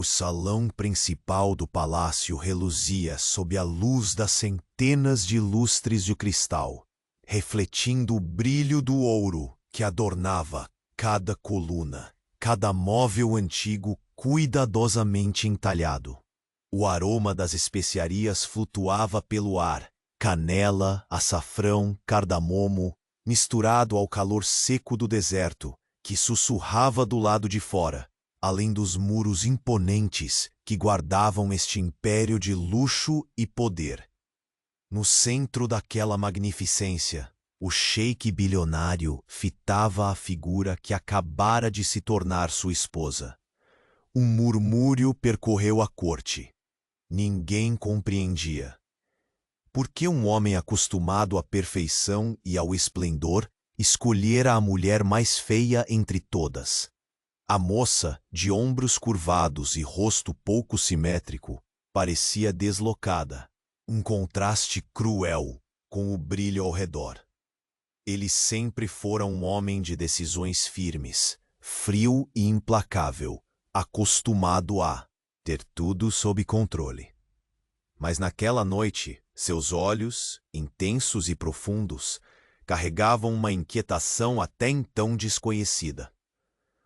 O salão principal do palácio reluzia sob a luz das centenas de lustres de cristal, refletindo o brilho do ouro que adornava cada coluna, cada móvel antigo cuidadosamente entalhado. O aroma das especiarias flutuava pelo ar, canela, açafrão, cardamomo, misturado ao calor seco do deserto, que sussurrava do lado de fora, além dos muros imponentes que guardavam este império de luxo e poder. No centro daquela magnificência, o sheik bilionário fitava a figura que acabara de se tornar sua esposa. Um murmúrio percorreu a corte. Ninguém compreendia. Por que um homem acostumado à perfeição e ao esplendor escolhera a mulher mais feia entre todas? A moça, de ombros curvados e rosto pouco simétrico, parecia deslocada, um contraste cruel com o brilho ao redor. Ele sempre fora um homem de decisões firmes, frio e implacável, acostumado a ter tudo sob controle. Mas naquela noite, seus olhos, intensos e profundos, carregavam uma inquietação até então desconhecida.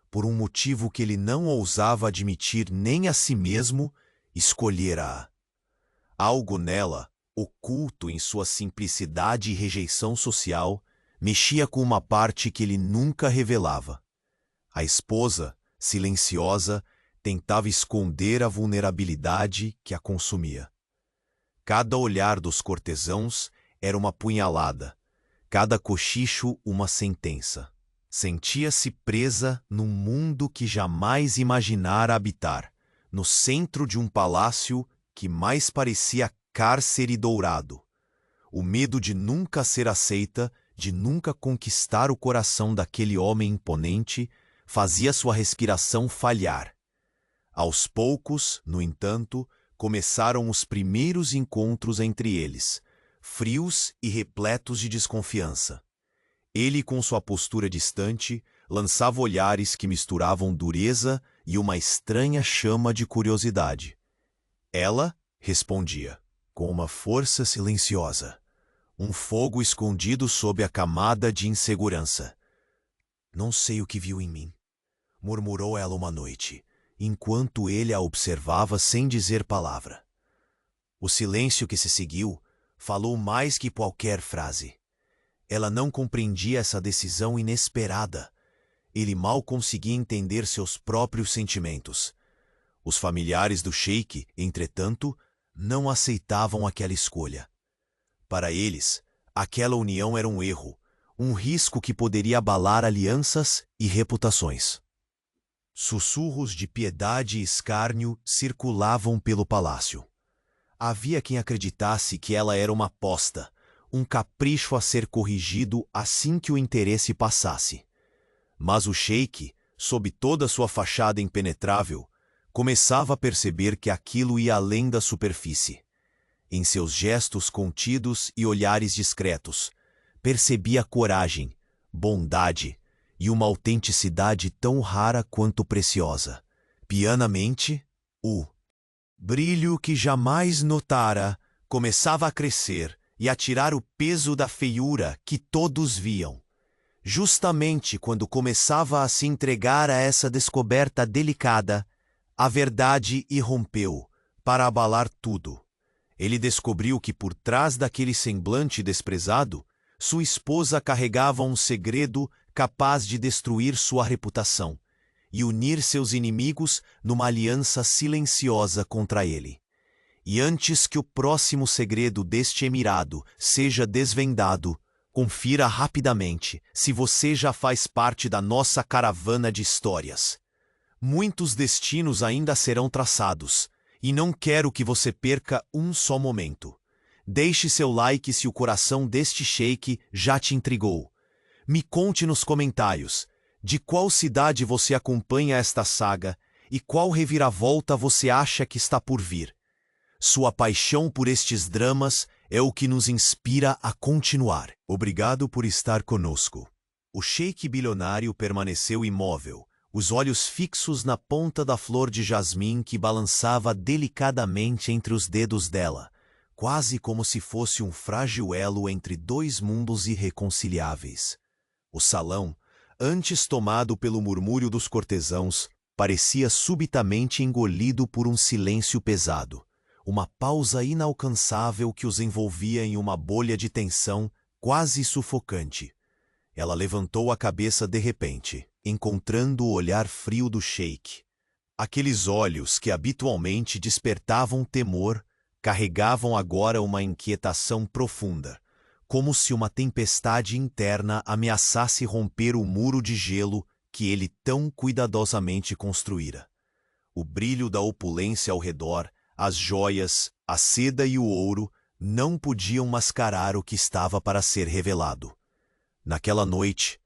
Por um motivo que ele não ousava admitir nem a si mesmo, escolhera-a. Algo nela, oculto em sua simplicidade e rejeição social, mexia com uma parte que ele nunca revelava. A esposa, silenciosa, tentava esconder a vulnerabilidade que a consumia. Cada olhar dos cortesãos era uma punhalada, cada cochicho uma sentença. Sentia-se presa num mundo que jamais imaginara habitar, no centro de um palácio que mais parecia cárcere dourado. O medo de nunca ser aceita, de nunca conquistar o coração daquele homem imponente, fazia sua respiração falhar. Aos poucos, no entanto, começaram os primeiros encontros entre eles, frios e repletos de desconfiança. Ele, com sua postura distante, lançava olhares que misturavam dureza e uma estranha chama de curiosidade. Ela respondia, com uma força silenciosa, um fogo escondido sob a camada de insegurança. "Não sei o que viu em mim", murmurou ela uma noite, enquanto ele a observava sem dizer palavra. O silêncio que se seguiu falou mais que qualquer frase. Ela não compreendia essa decisão inesperada. Ele mal conseguia entender seus próprios sentimentos. Os familiares do sheik, entretanto, não aceitavam aquela escolha. Para eles, aquela união era um erro, um risco que poderia abalar alianças e reputações. Sussurros de piedade e escárnio circulavam pelo palácio. Havia quem acreditasse que ela era uma aposta, um capricho a ser corrigido assim que o interesse passasse. Mas o sheik, sob toda sua fachada impenetrável, começava a perceber que aquilo ia além da superfície. Em seus gestos contidos e olhares discretos, percebia coragem, bondade e uma autenticidade tão rara quanto preciosa. Pianamente, o brilho que jamais notara começava a crescer e a tirar o peso da feiura que todos viam. Justamente quando começava a se entregar a essa descoberta delicada, a verdade irrompeu para abalar tudo. Ele descobriu que por trás daquele semblante desprezado, sua esposa carregava um segredo capaz de destruir sua reputação e unir seus inimigos numa aliança silenciosa contra ele. E antes que o próximo segredo deste emirado seja desvendado, confira rapidamente se você já faz parte da nossa caravana de histórias. Muitos destinos ainda serão traçados, e não quero que você perca um só momento. Deixe seu like se o coração deste sheik já te intrigou. Me conte nos comentários de qual cidade você acompanha esta saga e qual reviravolta você acha que está por vir. Sua paixão por estes dramas é o que nos inspira a continuar. Obrigado por estar conosco. O sheik bilionário permaneceu imóvel, os olhos fixos na ponta da flor de jasmim que balançava delicadamente entre os dedos dela, quase como se fosse um frágil elo entre dois mundos irreconciliáveis. O salão, antes tomado pelo murmúrio dos cortesãos, parecia subitamente engolido por um silêncio pesado, uma pausa inalcançável que os envolvia em uma bolha de tensão quase sufocante. Ela levantou a cabeça de repente, encontrando o olhar frio do sheik. Aqueles olhos que habitualmente despertavam temor carregavam agora uma inquietação profunda, como se uma tempestade interna ameaçasse romper o muro de gelo que ele tão cuidadosamente construíra. O brilho da opulência ao redor, as joias, a seda e o ouro não podiam mascarar o que estava para ser revelado. Naquela noite,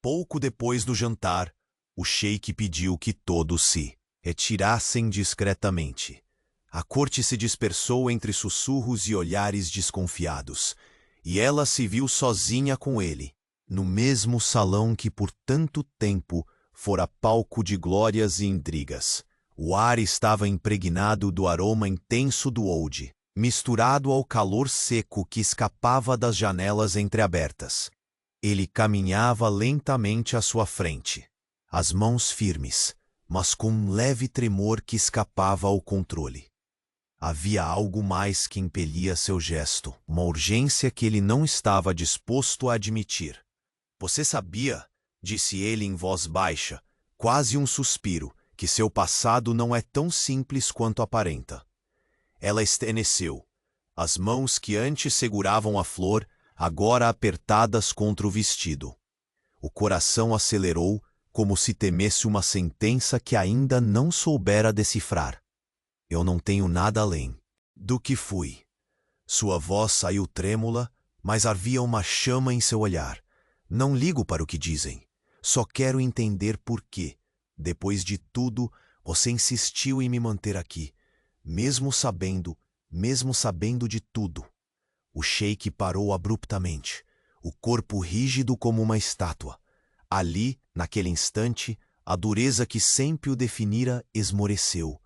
pouco depois do jantar, o sheik pediu que todos se retirassem discretamente. A corte se dispersou entre sussurros e olhares desconfiados, e ela se viu sozinha com ele, no mesmo salão que por tanto tempo fora palco de glórias e intrigas. O ar estava impregnado do aroma intenso do oude, misturado ao calor seco que escapava das janelas entreabertas. Ele caminhava lentamente à sua frente, as mãos firmes, mas com um leve tremor que escapava ao controle. Havia algo mais que impelia seu gesto, uma urgência que ele não estava disposto a admitir. Você sabia, disse ele em voz baixa, quase um suspiro, que seu passado não é tão simples quanto aparenta. Ela estremeceu. As mãos que antes seguravam a flor, agora apertadas contra o vestido. O coração acelerou, como se temesse uma sentença que ainda não soubera decifrar. Eu não tenho nada além do que fui. Sua voz saiu trêmula, mas havia uma chama em seu olhar. Não ligo para o que dizem. Só quero entender por que, depois de tudo, você insistiu em me manter aqui, mesmo sabendo de tudo. O sheik parou abruptamente, o corpo rígido como uma estátua. Ali, naquele instante, a dureza que sempre o definira esmoreceu,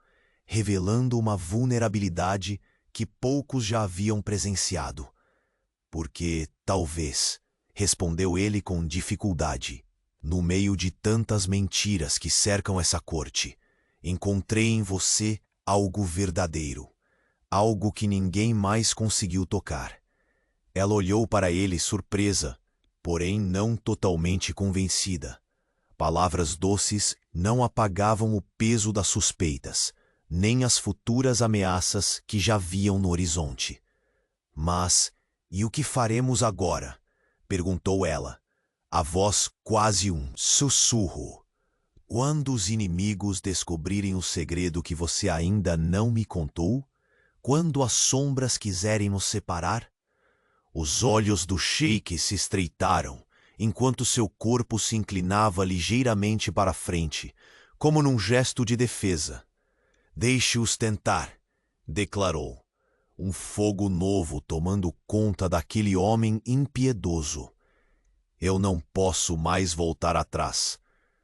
revelando uma vulnerabilidade que poucos já haviam presenciado. Porque, talvez, respondeu ele com dificuldade, no meio de tantas mentiras que cercam essa corte, encontrei em você algo verdadeiro, algo que ninguém mais conseguiu tocar. Ela olhou para ele surpresa, porém não totalmente convencida. Palavras doces não apagavam o peso das suspeitas, nem as futuras ameaças que já viam no horizonte. Mas, e o que faremos agora? Perguntou ela, a voz quase um sussurro. Quando os inimigos descobrirem o segredo que você ainda não me contou? Quando as sombras quiserem nos separar? Os olhos do sheik se estreitaram, enquanto seu corpo se inclinava ligeiramente para a frente, como num gesto de defesa. Deixe-os tentar, declarou, um fogo novo tomando conta daquele homem impiedoso. Eu não posso mais voltar atrás.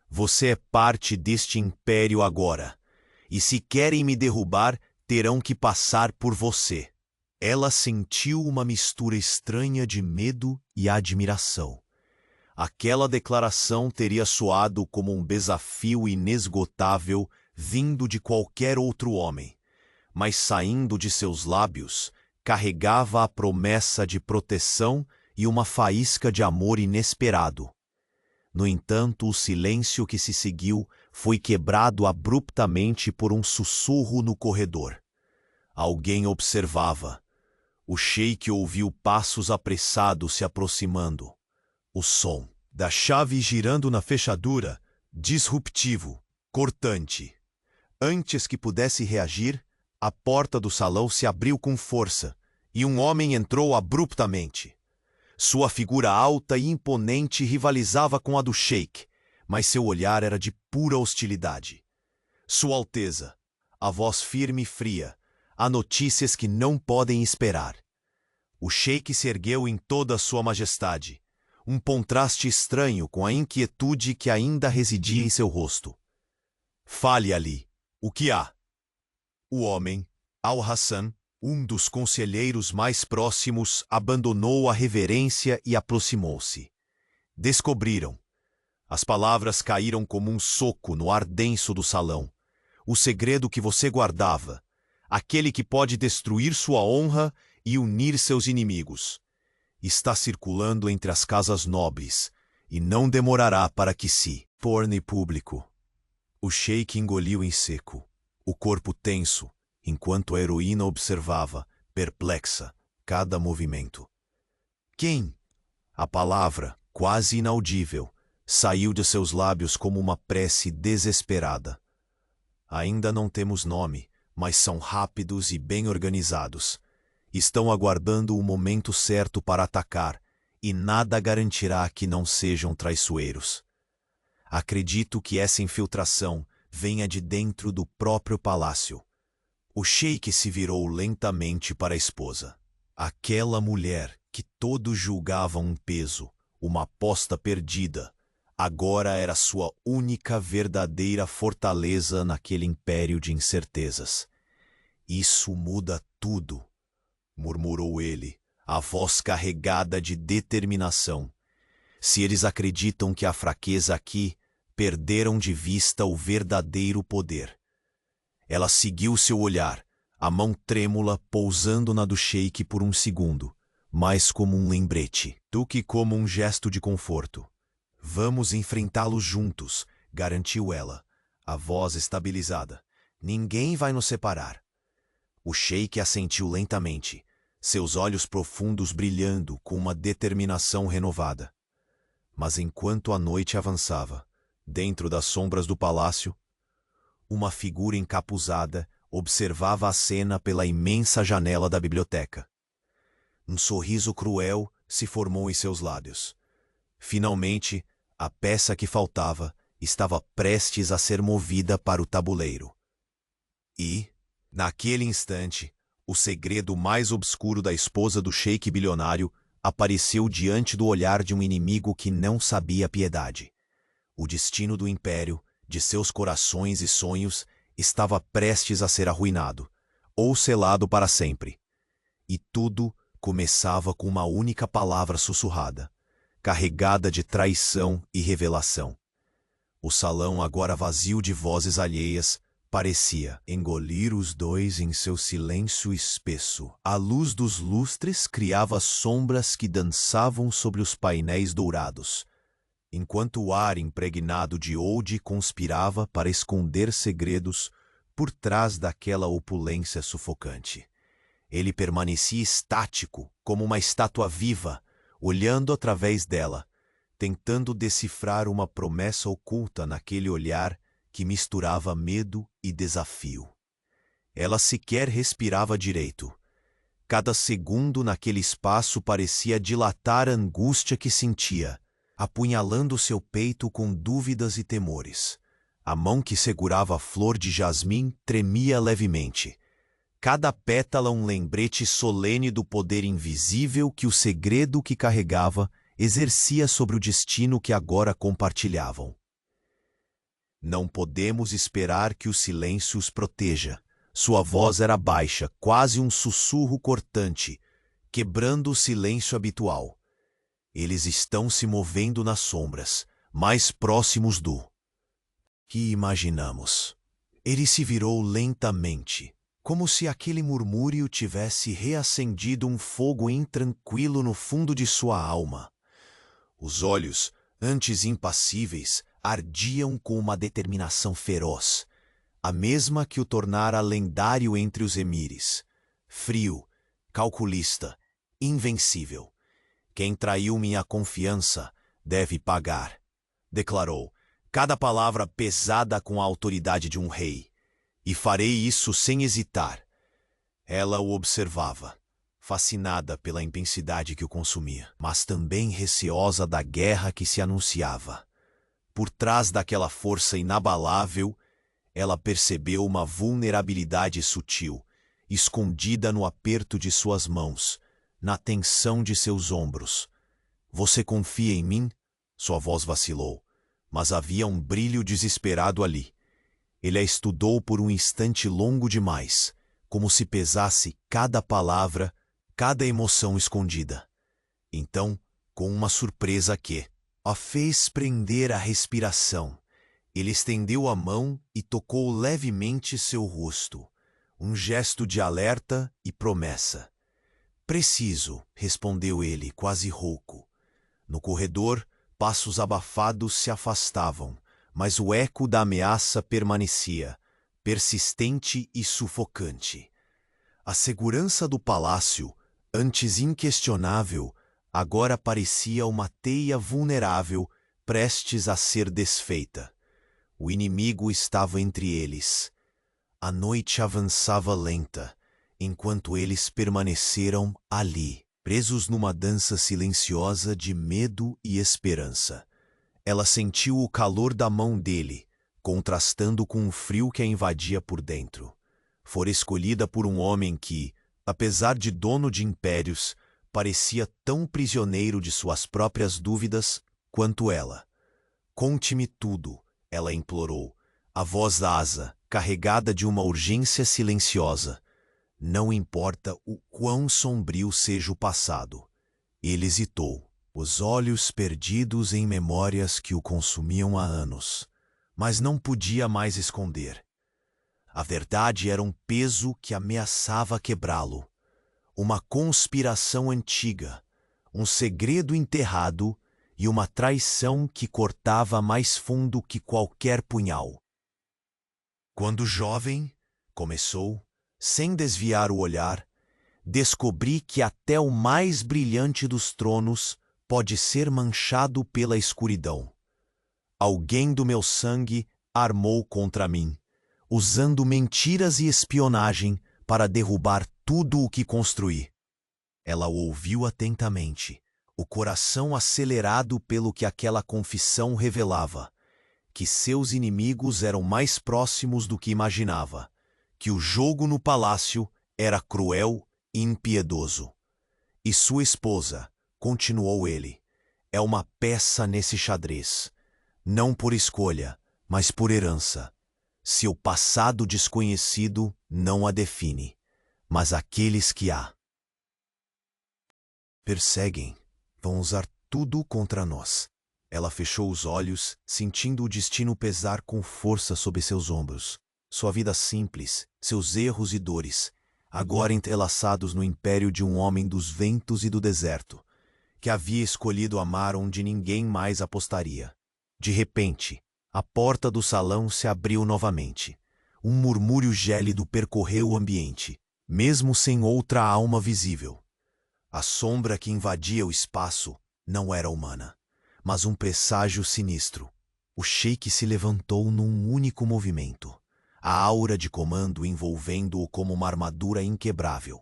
Você é parte deste império agora, e se querem me derrubar, terão que passar por você. Ela sentiu uma mistura estranha de medo e admiração. Aquela declaração teria soado como um desafio inesgotável vindo de qualquer outro homem, mas saindo de seus lábios, carregava a promessa de proteção e uma faísca de amor inesperado. No entanto, o silêncio que se seguiu foi quebrado abruptamente por um sussurro no corredor. Alguém observava. O sheik ouviu passos apressados se aproximando. O som da chave girando na fechadura, disruptivo, cortante. Antes que pudesse reagir, a porta do salão se abriu com força e um homem entrou abruptamente. Sua figura alta e imponente rivalizava com a do sheik, mas seu olhar era de pura hostilidade. Sua Alteza, a voz firme e fria, há notícias que não podem esperar. O sheik se ergueu em toda a sua majestade, um contraste estranho com a inquietude que ainda residia em seu rosto. Fale ali. O que há? O homem, Al-Hassan, um dos conselheiros mais próximos, abandonou a reverência e aproximou-se. Descobriram. As palavras caíram como um soco no ar denso do salão. O segredo que você guardava, aquele que pode destruir sua honra e unir seus inimigos, está circulando entre as casas nobres e não demorará para que se torne público. O sheik engoliu em seco, o corpo tenso, enquanto a heroína observava, perplexa, cada movimento. Quem? A palavra, quase inaudível, saiu de seus lábios como uma prece desesperada. Ainda não temos nome, mas são rápidos e bem organizados. Estão aguardando o momento certo para atacar, e nada garantirá que não sejam traiçoeiros. Acredito que essa infiltração venha de dentro do próprio palácio. O sheik se virou lentamente para a esposa. Aquela mulher que todos julgavam um peso, uma aposta perdida, agora era sua única verdadeira fortaleza naquele império de incertezas. Isso muda tudo, murmurou ele, a voz carregada de determinação. Se eles acreditam que há fraqueza aqui, perderam de vista o verdadeiro poder. Ela seguiu seu olhar, a mão trêmula pousando na do sheik por um segundo, mais como um lembrete do que como um gesto de conforto. Vamos enfrentá-los juntos, garantiu ela, a voz estabilizada. Ninguém vai nos separar. O sheik assentiu lentamente, seus olhos profundos brilhando com uma determinação renovada. Mas enquanto a noite avançava, dentro das sombras do palácio, uma figura encapuzada observava a cena pela imensa janela da biblioteca. Um sorriso cruel se formou em seus lábios. Finalmente, a peça que faltava estava prestes a ser movida para o tabuleiro. E, naquele instante, o segredo mais obscuro da esposa do sheik bilionário apareceu diante do olhar de um inimigo que não sabia piedade. O destino do império, de seus corações e sonhos, estava prestes a ser arruinado, ou selado para sempre. E tudo começava com uma única palavra sussurrada, carregada de traição e revelação. O salão, agora vazio de vozes alheias, parecia engolir os dois em seu silêncio espesso. A luz dos lustres criava sombras que dançavam sobre os painéis dourados, enquanto o ar impregnado de oude conspirava para esconder segredos por trás daquela opulência sufocante. Ele permanecia estático, como uma estátua viva, olhando através dela, tentando decifrar uma promessa oculta naquele olhar que misturava medo e desafio. Ela sequer respirava direito. Cada segundo naquele espaço parecia dilatar a angústia que sentia, apunhalando seu peito com dúvidas e temores. A mão que segurava a flor de jasmim tremia levemente. Cada pétala um lembrete solene do poder invisível que o segredo que carregava exercia sobre o destino que agora compartilhavam. Não podemos esperar que o silêncio os proteja. Sua voz era baixa, quase um sussurro cortante, quebrando o silêncio habitual. Eles estão se movendo nas sombras, mais próximos do que imaginamos. Ele se virou lentamente, como se aquele murmúrio tivesse reacendido um fogo intranquilo no fundo de sua alma. Os olhos, antes impassíveis, ardiam com uma determinação feroz, a mesma que o tornara lendário entre os emires. Frio, calculista, invencível. Quem traiu minha confiança deve pagar, declarou, cada palavra pesada com a autoridade de um rei. E farei isso sem hesitar. Ela o observava, fascinada pela intensidade que o consumia, mas também receosa da guerra que se anunciava. Por trás daquela força inabalável, ela percebeu uma vulnerabilidade sutil, escondida no aperto de suas mãos, na tensão de seus ombros. Você confia em mim? Sua voz vacilou, mas havia um brilho desesperado ali. Ele a estudou por um instante longo demais, como se pesasse cada palavra, cada emoção escondida. Então, com uma surpresa que a fez prender a respiração, ele estendeu a mão e tocou levemente seu rosto, um gesto de alerta e promessa. Preciso, respondeu ele, quase rouco. No corredor, passos abafados se afastavam, mas o eco da ameaça permanecia, persistente e sufocante. A segurança do palácio, antes inquestionável, agora parecia uma teia vulnerável, prestes a ser desfeita. O inimigo estava entre eles. A noite avançava lenta, enquanto eles permaneceram ali, presos numa dança silenciosa de medo e esperança. Ela sentiu o calor da mão dele, contrastando com o frio que a invadia por dentro. Fora escolhida por um homem que, apesar de dono de impérios, parecia tão prisioneiro de suas próprias dúvidas quanto ela. Conte-me tudo, ela implorou, a voz asa, carregada de uma urgência silenciosa. Não importa o quão sombrio seja o passado. Ele hesitou, os olhos perdidos em memórias que o consumiam há anos, mas não podia mais esconder. A verdade era um peso que ameaçava quebrá-lo. Uma conspiração antiga, um segredo enterrado e uma traição que cortava mais fundo que qualquer punhal. Quando jovem, começou, sem desviar o olhar, descobri que até o mais brilhante dos tronos pode ser manchado pela escuridão. Alguém do meu sangue armou contra mim, usando mentiras e espionagem para derrubar tudo o que construí. Ela o ouviu atentamente, o coração acelerado pelo que aquela confissão revelava, que seus inimigos eram mais próximos do que imaginava, que o jogo no palácio era cruel e impiedoso. E sua esposa, continuou ele, é uma peça nesse xadrez, não por escolha, mas por herança. Seu passado desconhecido não a define, mas aqueles que a perseguem vão usar tudo contra nós. Ela fechou os olhos, sentindo o destino pesar com força sobre seus ombros. Sua vida simples, seus erros e dores, agora entrelaçados no império de um homem dos ventos e do deserto, que havia escolhido amar onde ninguém mais apostaria. De repente, a porta do salão se abriu novamente. Um murmúrio gélido percorreu o ambiente, mesmo sem outra alma visível. A sombra que invadia o espaço não era humana, mas um presságio sinistro. O sheik se levantou num único movimento, a aura de comando envolvendo-o como uma armadura inquebrável.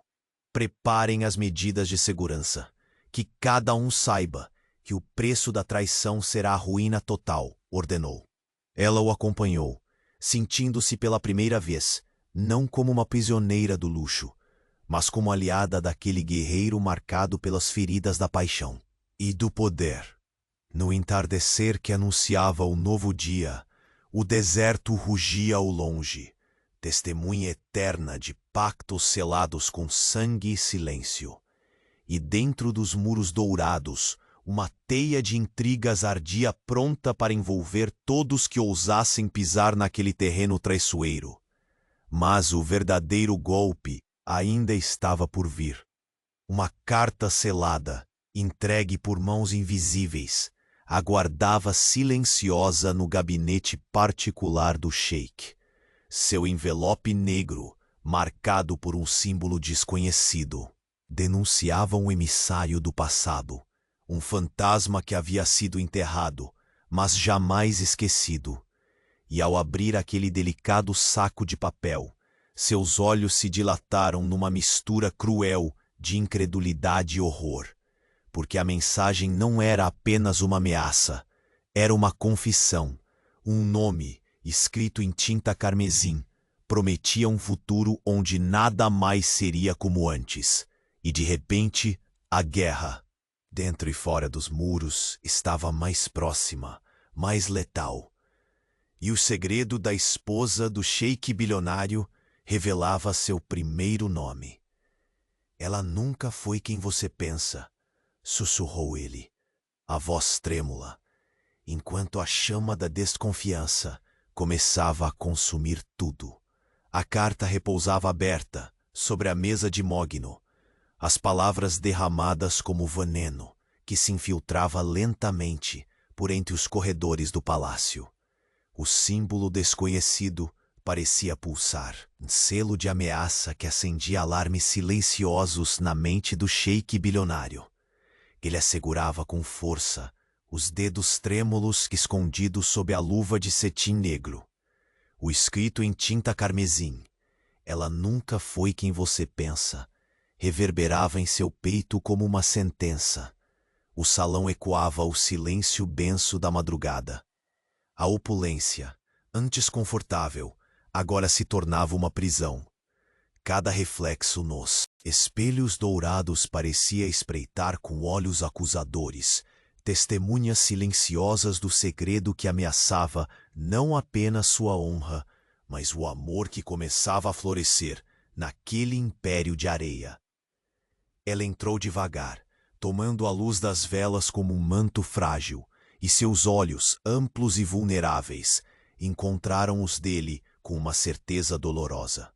Preparem as medidas de segurança, que cada um saiba que o preço da traição será a ruína total, ordenou. Ela o acompanhou, sentindo-se pela primeira vez, não como uma prisioneira do luxo, mas como aliada daquele guerreiro marcado pelas feridas da paixão e do poder. No entardecer que anunciava o novo dia, o deserto rugia ao longe, testemunha eterna de pactos selados com sangue e silêncio. E dentro dos muros dourados, uma teia de intrigas ardia pronta para envolver todos que ousassem pisar naquele terreno traiçoeiro. Mas o verdadeiro golpe ainda estava por vir. Uma carta selada, entregue por mãos invisíveis, aguardava silenciosa no gabinete particular do sheik. Seu envelope negro, marcado por um símbolo desconhecido, denunciava um emissário do passado, um fantasma que havia sido enterrado, mas jamais esquecido. E ao abrir aquele delicado saco de papel, seus olhos se dilataram numa mistura cruel de incredulidade e horror, porque a mensagem não era apenas uma ameaça, era uma confissão. Um nome, escrito em tinta carmesim, prometia um futuro onde nada mais seria como antes. E de repente, a guerra, dentro e fora dos muros, estava mais próxima, mais letal. E o segredo da esposa do sheik bilionário revelava seu primeiro nome. Ela nunca foi quem você pensa, sussurrou ele, a voz trêmula, enquanto a chama da desconfiança começava a consumir tudo. A carta repousava aberta sobre a mesa de Mogno, as palavras derramadas como veneno que se infiltrava lentamente por entre os corredores do palácio. O símbolo desconhecido parecia pulsar, um selo de ameaça que acendia alarmes silenciosos na mente do sheik bilionário. Ele assegurava com força os dedos trêmulos escondidos sob a luva de cetim negro. O escrito em tinta carmesim, "Ela nunca foi quem você pensa", reverberava em seu peito como uma sentença. O salão ecoava o silêncio denso da madrugada. A opulência, antes confortável, agora se tornava uma prisão. Cada reflexo nos espelhos dourados parecia espreitar com olhos acusadores, testemunhas silenciosas do segredo que ameaçava não apenas sua honra, mas o amor que começava a florescer naquele império de areia. Ela entrou devagar, tomando a luz das velas como um manto frágil, e seus olhos, amplos e vulneráveis, encontraram os dele com uma certeza dolorosa.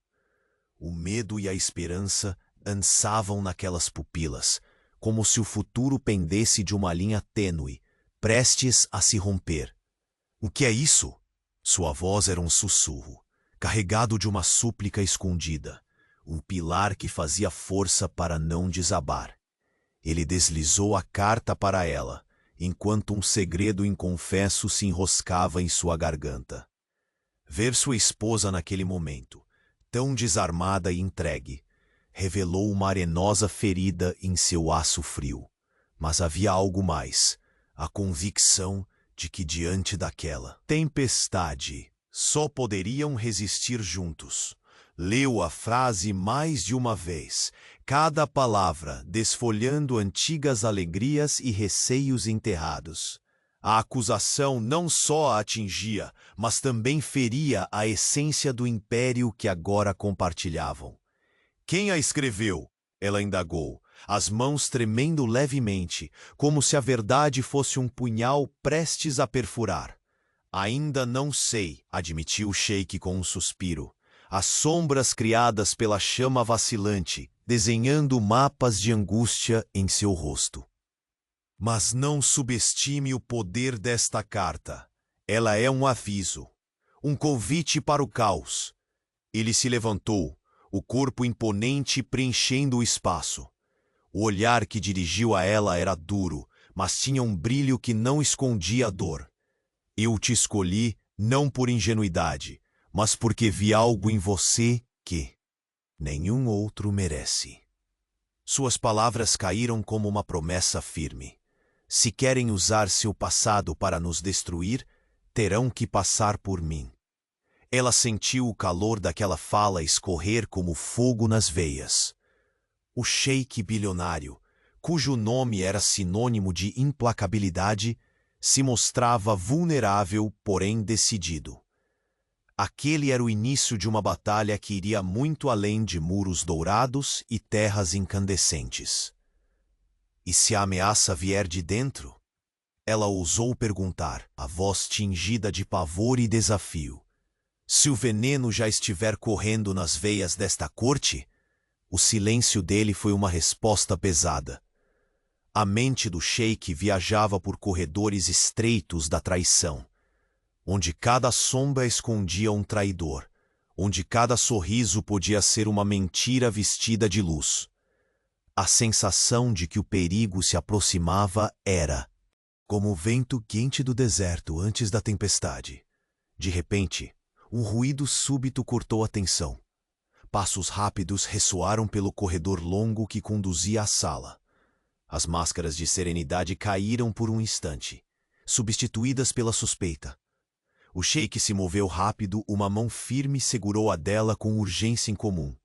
O medo e a esperança dançavam naquelas pupilas, como se o futuro pendesse de uma linha tênue, prestes a se romper. "O que é isso?" Sua voz era um sussurro, carregado de uma súplica escondida, um pilar que fazia força para não desabar. Ele deslizou a carta para ela, enquanto um segredo inconfesso se enroscava em sua garganta. Ver sua esposa naquele momento, tão desarmada e entregue, revelou uma arenosa ferida em seu aço frio. Mas havia algo mais, a convicção de que diante daquela tempestade só poderiam resistir juntos. Leu a frase mais de uma vez, cada palavra desfolhando antigas alegrias e receios enterrados. A acusação não só a atingia, mas também feria a essência do império que agora compartilhavam. "Quem a escreveu?" ela indagou, as mãos tremendo levemente, como se a verdade fosse um punhal prestes a perfurar. "Ainda não sei", admitiu o sheik com um suspiro. As sombras criadas pela chama vacilante, desenhando mapas de angústia em seu rosto. "Mas não subestime o poder desta carta. Ela é um aviso, um convite para o caos." Ele se levantou, o corpo imponente preenchendo o espaço. O olhar que dirigiu a ela era duro, mas tinha um brilho que não escondia a dor. "Eu te escolhi não por ingenuidade, mas porque vi algo em você que nenhum outro merece." Suas palavras caíram como uma promessa firme. "Se querem usar seu passado para nos destruir, terão que passar por mim." Ela sentiu o calor daquela fala escorrer como fogo nas veias. O sheik bilionário, cujo nome era sinônimo de implacabilidade, se mostrava vulnerável, porém decidido. Aquele era o início de uma batalha que iria muito além de muros dourados e terras incandescentes. "E se a ameaça vier de dentro?" Ela ousou perguntar, a voz tingida de pavor e desafio. "Se o veneno já estiver correndo nas veias desta corte?" O silêncio dele foi uma resposta pesada. A mente do sheik viajava por corredores estreitos da traição, onde cada sombra escondia um traidor, onde cada sorriso podia ser uma mentira vestida de luz. A sensação de que o perigo se aproximava era como o vento quente do deserto antes da tempestade. De repente, um ruído súbito cortou a tensão. Passos rápidos ressoaram pelo corredor longo que conduzia à sala. As máscaras de serenidade caíram por um instante, substituídas pela suspeita. O sheik se moveu rápido, uma mão firme segurou a dela com urgência incomum.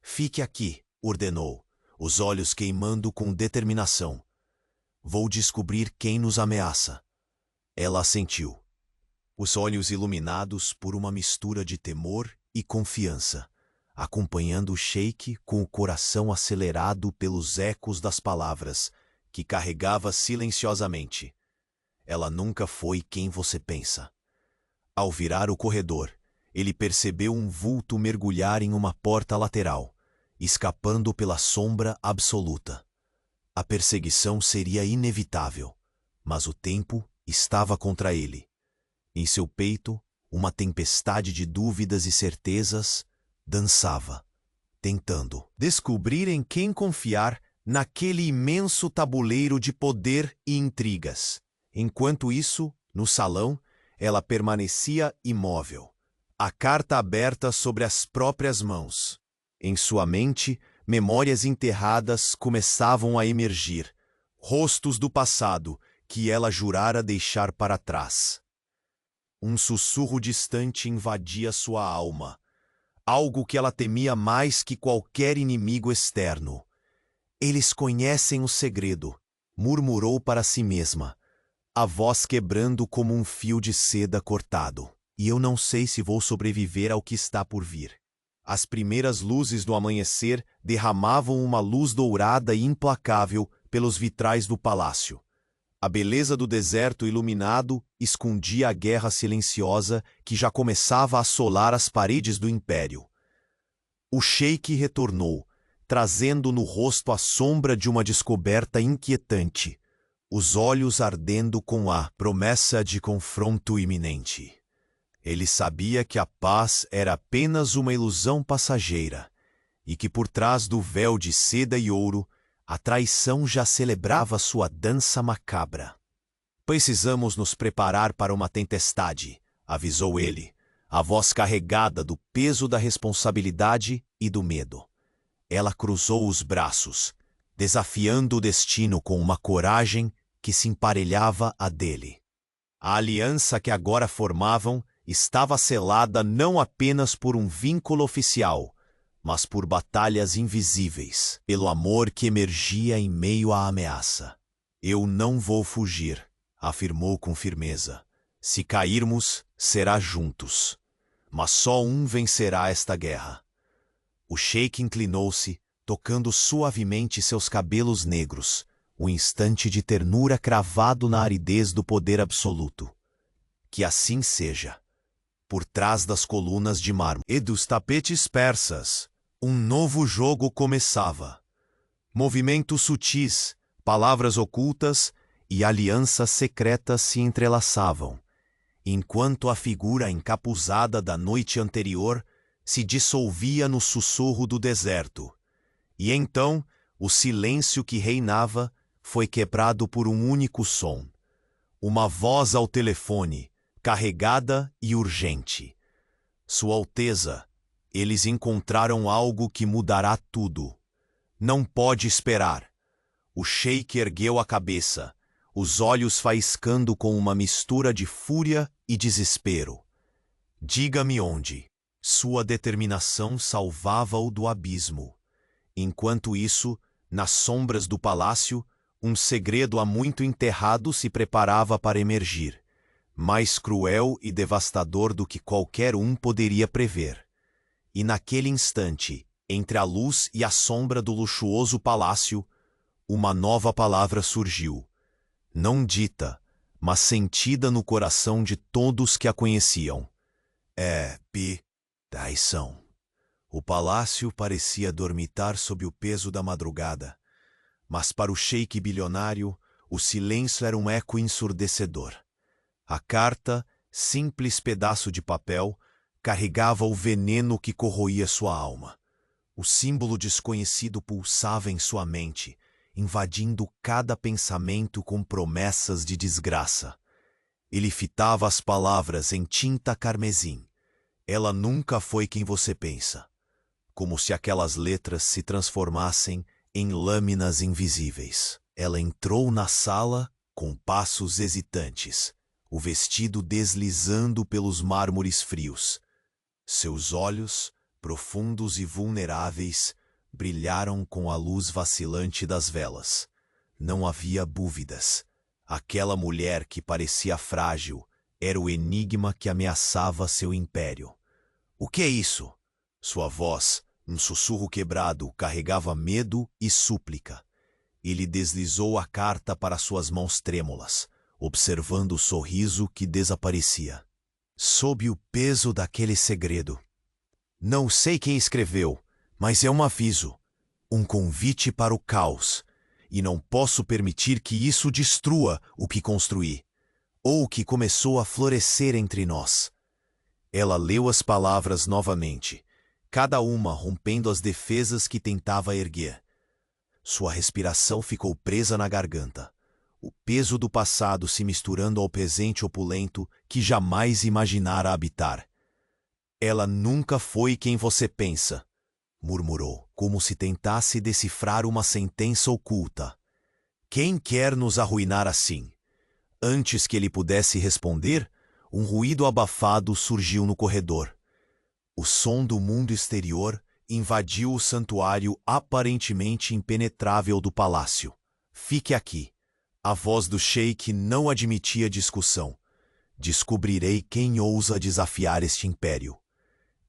"Fique aqui", ordenou, os olhos queimando com determinação. "Vou descobrir quem nos ameaça." Ela assentiu. os olhos iluminados por uma mistura de temor e confiança, acompanhando o sheik com o coração acelerado pelos ecos das palavras que carregava silenciosamente. Ela nunca foi quem você pensa. Ao virar o corredor, ele percebeu um vulto mergulhar em uma porta lateral, escapando pela sombra absoluta. A perseguição seria inevitável, mas o tempo estava contra ele. Em seu peito, uma tempestade de dúvidas e certezas dançava, tentando descobrir em quem confiar naquele imenso tabuleiro de poder e intrigas. Enquanto isso, no salão, ela permanecia imóvel, a carta aberta sobre as próprias mãos. Em sua mente, memórias enterradas começavam a emergir, rostos do passado que ela jurara deixar para trás. Um sussurro distante invadia sua alma, algo que ela temia mais que qualquer inimigo externo. Eles conhecem o segredo, murmurou para si mesma, a voz quebrando como um fio de seda cortado. E eu não sei se vou sobreviver ao que está por vir. As primeiras luzes do amanhecer derramavam uma luz dourada e implacável pelos vitrais do palácio. A beleza do deserto iluminado escondia a guerra silenciosa que já começava a assolar as paredes do império. O sheik retornou, trazendo no rosto a sombra de uma descoberta inquietante, os olhos ardendo com a promessa de confronto iminente. Ele sabia que a paz era apenas uma ilusão passageira e que por trás do véu de seda e ouro a traição já celebrava sua dança macabra. Precisamos nos preparar para uma tempestade, avisou ele, a voz carregada do peso da responsabilidade e do medo. Ela cruzou os braços, desafiando o destino com uma coragem que se emparelhava à dele. A aliança que agora formavam estava selada não apenas por um vínculo oficial, mas por batalhas invisíveis, pelo amor que emergia em meio à ameaça. Eu não vou fugir, afirmou com firmeza. Se cairmos, será juntos. Mas só um vencerá esta guerra. O sheik inclinou-se, tocando suavemente seus cabelos negros, um instante de ternura cravado na aridez do poder absoluto. Que assim seja. Por trás das colunas de mármore e dos tapetes persas, um novo jogo começava. Movimentos sutis, palavras ocultas e alianças secretas se entrelaçavam, enquanto a figura encapuzada da noite anterior se dissolvia no sussurro do deserto. E então, o silêncio que reinava foi quebrado por um único som. Uma voz ao telefone, carregada e urgente. Sua Alteza, eles encontraram algo que mudará tudo. Não pode esperar. O sheik ergueu a cabeça, os olhos faiscando com uma mistura de fúria e desespero. Diga-me onde. Sua determinação salvava-o do abismo. Enquanto isso, nas sombras do palácio, um segredo há muito enterrado se preparava para emergir, mais cruel e devastador do que qualquer um poderia prever. E naquele instante, entre a luz e a sombra do luxuoso palácio, uma nova palavra surgiu, não dita, mas sentida no coração de todos que a conheciam. Traição. O palácio parecia dormitar sob o peso da madrugada, mas para o sheik bilionário, o silêncio era um eco ensurdecedor. A carta, simples pedaço de papel, carregava o veneno que corroía sua alma. O símbolo desconhecido pulsava em sua mente, invadindo cada pensamento com promessas de desgraça. Ele fitava as palavras em tinta carmesim. Ela nunca foi quem você pensa. Como se aquelas letras se transformassem em lâminas invisíveis. Ela entrou na sala com passos hesitantes, o vestido deslizando pelos mármores frios. Seus olhos, profundos e vulneráveis, brilharam com a luz vacilante das velas. Não havia dúvidas. Aquela mulher que parecia frágil Era o enigma que ameaçava seu império. O que é isso? Sua voz, um sussurro quebrado, carregava medo e súplica. Ele deslizou a carta para suas mãos trêmulas, observando o sorriso que desaparecia. Sob o peso daquele segredo. Não sei quem escreveu, mas é um aviso. Um convite para o caos. E não posso permitir que isso destrua o que construí, ou o que começou a florescer entre nós. Ela leu as palavras novamente, cada uma rompendo as defesas que tentava erguer. Sua respiração ficou presa na garganta, o peso do passado se misturando ao presente opulento que jamais imaginara habitar. Ela nunca foi quem você pensa, murmurou, como se tentasse decifrar uma sentença oculta. Quem quer nos arruinar assim? Antes que ele pudesse responder, um ruído abafado surgiu no corredor. O som do mundo exterior invadiu o santuário aparentemente impenetrável do palácio. Fique aqui. A voz do sheik não admitia discussão. Descobrirei quem ousa desafiar este império.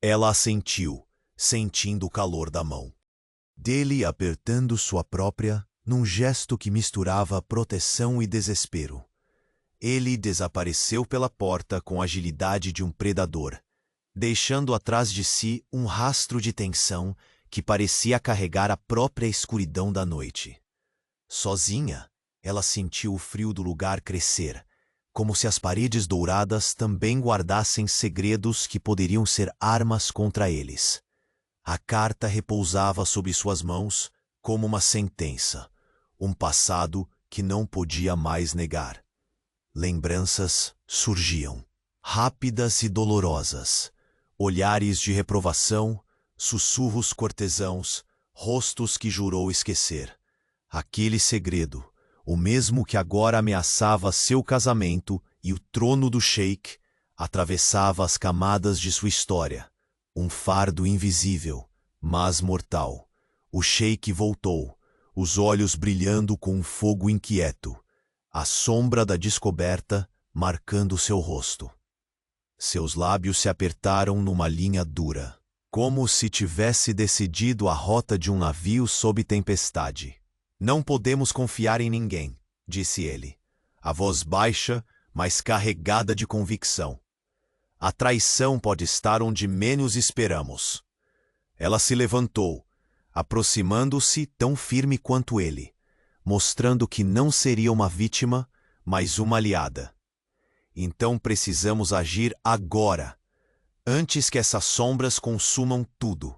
Ela assentiu, sentindo o calor da mão dele apertando sua própria, num gesto que misturava proteção e desespero. Ele desapareceu pela porta com a agilidade de um predador, deixando atrás de si um rastro de tensão que parecia carregar a própria escuridão da noite. Sozinha, ela sentiu o frio do lugar crescer, como se as paredes douradas também guardassem segredos que poderiam ser armas contra eles. A carta repousava sobre suas mãos como uma sentença, um passado que não podia mais negar. Lembranças surgiam, rápidas e dolorosas, olhares de reprovação, sussurros cortesãos, rostos que jurou esquecer. Aquele segredo, o mesmo que agora ameaçava seu casamento e o trono do sheik, atravessava as camadas de sua história. Um fardo invisível, mas mortal. O sheik voltou, os olhos brilhando com um fogo inquieto, a sombra da descoberta marcando seu rosto. Seus lábios se apertaram numa linha dura, como se tivesse decidido a rota de um navio sob tempestade. Não podemos confiar em ninguém, disse ele, a voz baixa, mas carregada de convicção. A traição pode estar onde menos esperamos. Ela se levantou, aproximando-se tão firme quanto ele, mostrando que não seria uma vítima, mas uma aliada. Então precisamos agir agora, antes que essas sombras consumam tudo.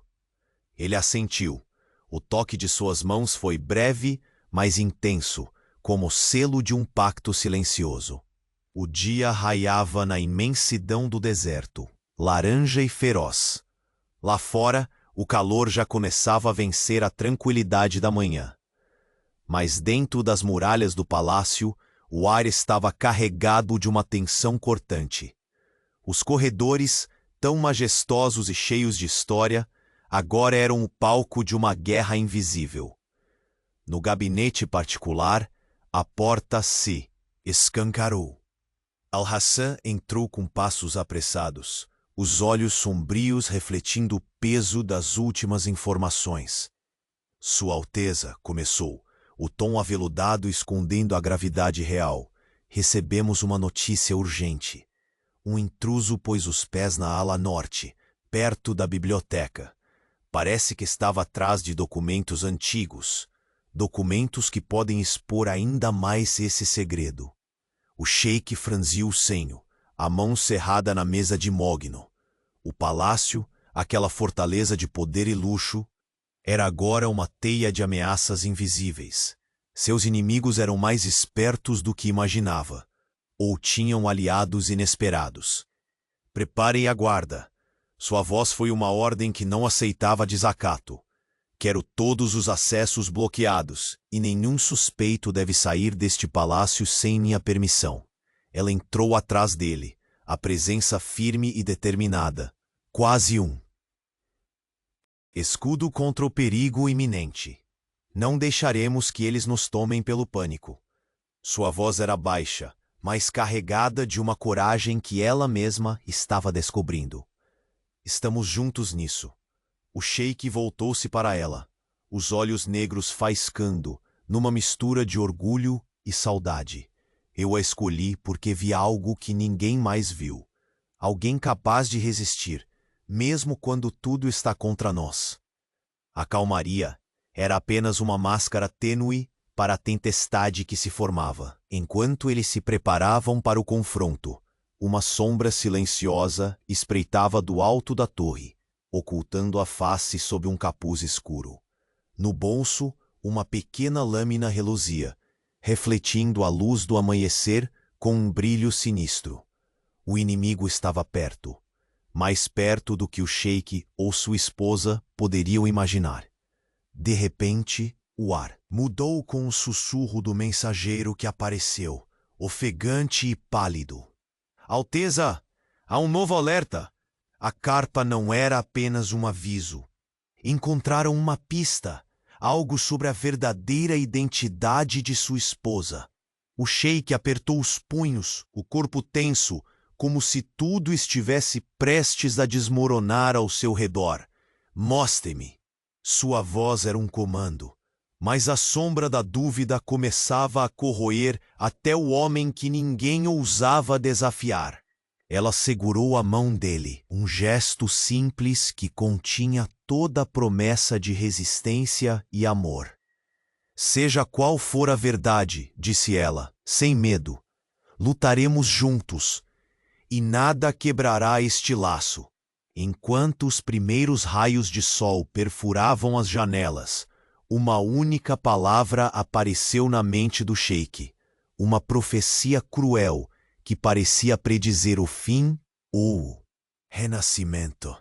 Ele assentiu. O toque de suas mãos foi breve, mas intenso, como o selo de um pacto silencioso. O dia raiava na imensidão do deserto, laranja e feroz. Lá fora, o calor já começava a vencer a tranquilidade da manhã. Mas dentro das muralhas do palácio, o ar estava carregado de uma tensão cortante. Os corredores, tão majestosos e cheios de história, agora eram o palco de uma guerra invisível. No gabinete particular, a porta se escancarou. Al-Hassan entrou com passos apressados, os olhos sombrios refletindo o peso das últimas informações. Sua Alteza, começou, o tom aveludado escondendo a gravidade real. Recebemos uma notícia urgente. Um intruso pôs os pés na ala norte, perto da biblioteca. Parece que estava atrás de documentos antigos, documentos que podem expor ainda mais esse segredo. O sheik franziu o senho, a mão cerrada na mesa de mogno. O palácio, aquela fortaleza de poder e luxo, era agora uma teia de ameaças invisíveis. Seus inimigos eram mais espertos do que imaginava, ou tinham aliados inesperados. Preparem a guarda. Sua voz foi uma ordem que não aceitava desacato. Quero todos os acessos bloqueados, e nenhum suspeito deve sair deste palácio sem minha permissão. Ela entrou atrás dele, a presença firme e determinada, quase um escudo contra o perigo iminente. Não deixaremos que eles nos tomem pelo pânico. Sua voz era baixa, mas carregada de uma coragem que ela mesma estava descobrindo. Estamos juntos nisso. O sheik voltou-se para ela, os olhos negros faiscando, numa mistura de orgulho e saudade. Eu a escolhi porque vi algo que ninguém mais viu. Alguém capaz de resistir, mesmo quando tudo está contra nós. A calmaria era apenas uma máscara tênue para a tempestade que se formava. Enquanto eles se preparavam para o confronto, uma sombra silenciosa espreitava do alto da torre, ocultando a face sob um capuz escuro. No bolso, uma pequena lâmina reluzia, refletindo a luz do amanhecer com um brilho sinistro. O inimigo estava perto, mais perto do que o sheik ou sua esposa poderiam imaginar. De repente, o ar mudou com o sussurro do mensageiro que apareceu, ofegante e pálido. Alteza, há um novo alerta. A carta não era apenas um aviso. Encontraram uma pista, algo sobre a verdadeira identidade de sua esposa. O sheik apertou os punhos, o corpo tenso, como se tudo estivesse prestes a desmoronar ao seu redor. Mostre-me. Sua voz era um comando, mas a sombra da dúvida começava a corroer até o homem que ninguém ousava desafiar. Ela segurou a mão dele, um gesto simples que continha toda a promessa de resistência e amor. Seja qual for a verdade, disse ela, sem medo, lutaremos juntos, e nada quebrará este laço. Enquanto os primeiros raios de sol perfuravam as janelas, uma única palavra apareceu na mente do sheik, uma profecia cruel que parecia predizer o fim ou o renascimento.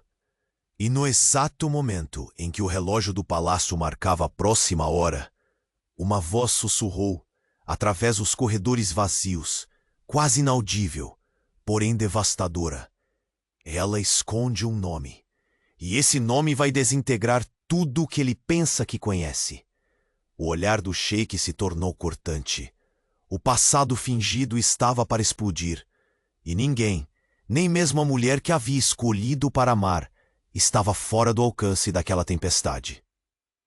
E no exato momento em que o relógio do palácio marcava a próxima hora, uma voz sussurrou, através dos corredores vazios, quase inaudível, porém devastadora. Ela esconde um nome, e esse nome vai desintegrar tudo o que ele pensa que conhece. O olhar do sheik se tornou cortante. O passado fingido estava para explodir, e ninguém, nem mesmo a mulher que havia escolhido para amar, estava fora do alcance daquela tempestade.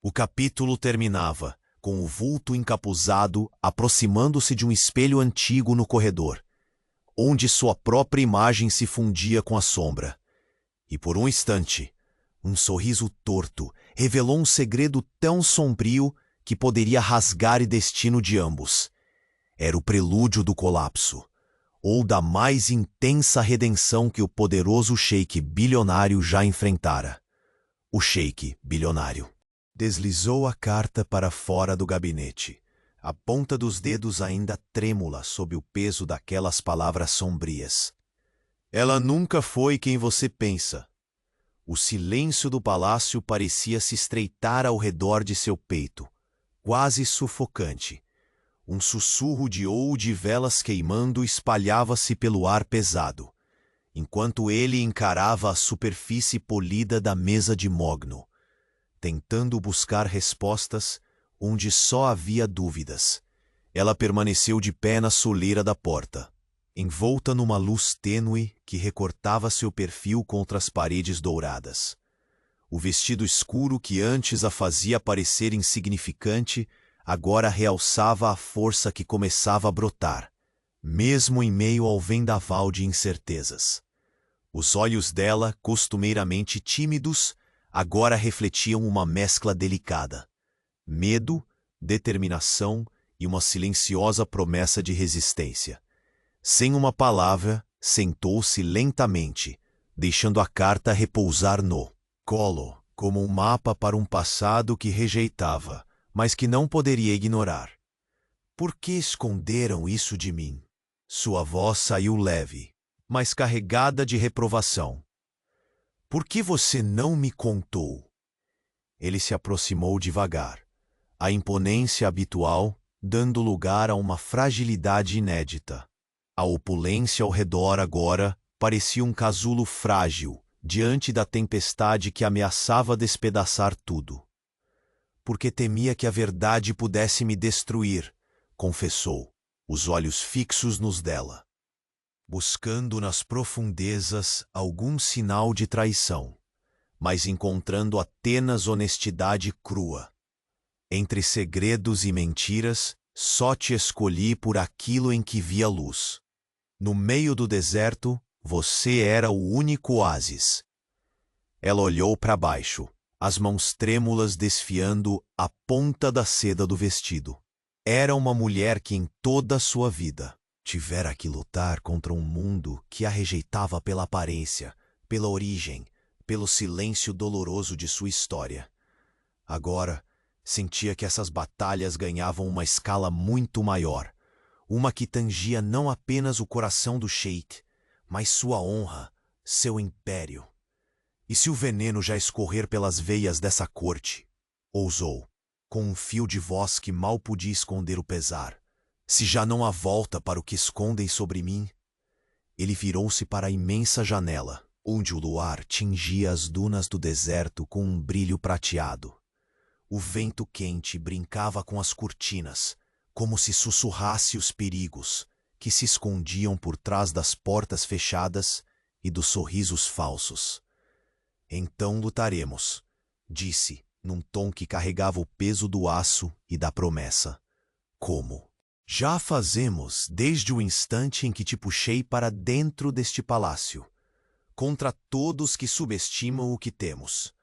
O capítulo terminava com o vulto encapuzado aproximando-se de um espelho antigo no corredor, onde sua própria imagem se fundia com a sombra. E por um instante, um sorriso torto revelou um segredo tão sombrio que poderia rasgar o destino de ambos. Era o prelúdio do colapso, ou da mais intensa redenção que o poderoso sheik bilionário já enfrentara. O sheik bilionário deslizou a carta para fora do gabinete, a ponta dos dedos ainda trêmula sob o peso daquelas palavras sombrias. Ela nunca foi quem você pensa. O silêncio do palácio parecia se estreitar ao redor de seu peito, quase sufocante. Um sussurro de ou de velas queimando espalhava-se pelo ar pesado, enquanto ele encarava a superfície polida da mesa de mogno, tentando buscar respostas onde só havia dúvidas. Ela permaneceu de pé na soleira da porta, envolta numa luz tênue que recortava seu perfil contra as paredes douradas. O vestido escuro que antes a fazia parecer insignificante, agora realçava a força que começava a brotar, mesmo em meio ao vendaval de incertezas. Os olhos dela, costumeiramente tímidos, agora refletiam uma mescla delicada: medo, determinação e uma silenciosa promessa de resistência. Sem uma palavra, sentou-se lentamente, deixando a carta repousar no colo, como um mapa para um passado que rejeitava, mas que não poderia ignorar. Por que esconderam isso de mim? Sua voz saiu leve, mas carregada de reprovação. Por que você não me contou? Ele se aproximou devagar, a imponência habitual dando lugar a uma fragilidade inédita. A opulência ao redor agora parecia um casulo frágil diante da tempestade que ameaçava despedaçar tudo. Porque temia que a verdade pudesse me destruir, confessou. os olhos fixos nos dela, buscando nas profundezas algum sinal de traição, mas encontrando apenas honestidade crua. Entre segredos e mentiras, só te escolhi por aquilo em que via luz. No meio do deserto, você era o único oásis. Ela olhou para baixo, as mãos trêmulas desfiando a ponta da seda do vestido. Era uma mulher que em toda a sua vida tivera que lutar contra um mundo que a rejeitava pela aparência, pela origem, pelo silêncio doloroso de sua história. Agora, sentia que essas batalhas ganhavam uma escala muito maior, uma que tangia não apenas o coração do Sheik, mas sua honra, seu império. E se o veneno já escorrer pelas veias dessa corte? Ousou, com um fio de voz que mal podia esconder o pesar. Se já não há volta para o que escondem sobre mim? Ele virou-se para a imensa janela, onde o luar tingia as dunas do deserto com um brilho prateado. O vento quente brincava com as cortinas, como se sussurrasse os perigos que se escondiam por trás das portas fechadas e dos sorrisos falsos. Então lutaremos, disse, num tom que carregava o peso do aço e da promessa. Como? Já fazemos desde o instante em que te puxei para dentro deste palácio, contra todos que subestimam o que temos,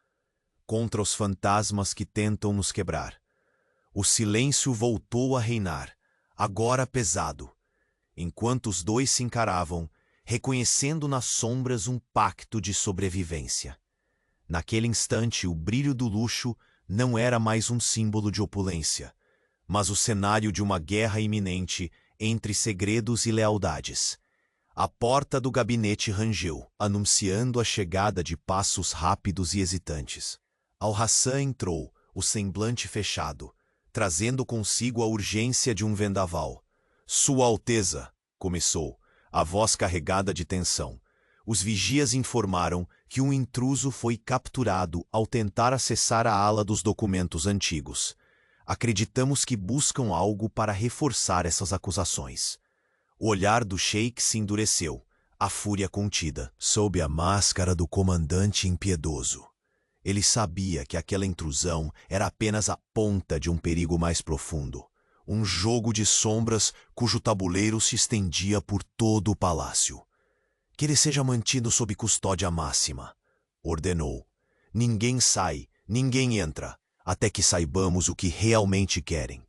contra os fantasmas que tentam nos quebrar. O silêncio voltou a reinar, agora pesado, enquanto os dois se encaravam, reconhecendo nas sombras um pacto de sobrevivência. Naquele instante, o brilho do luxo não era mais um símbolo de opulência, mas o cenário de uma guerra iminente entre segredos e lealdades. A porta do gabinete rangeu, anunciando a chegada de passos rápidos e hesitantes. Al-Hassan entrou, o semblante fechado, trazendo consigo a urgência de um vendaval. Sua Alteza, começou, a voz carregada de tensão. Os vigias informaram que um intruso foi capturado ao tentar acessar a ala dos documentos antigos. Acreditamos que buscam algo para reforçar essas acusações. O olhar do Sheik se endureceu, a fúria contida, sob a máscara do comandante impiedoso. Ele sabia que aquela intrusão era apenas a ponta de um perigo mais profundo, um jogo de sombras cujo tabuleiro se estendia por todo o palácio. Que ele seja mantido sob custódia máxima, ordenou. Ninguém sai, ninguém entra, até que saibamos o que realmente querem.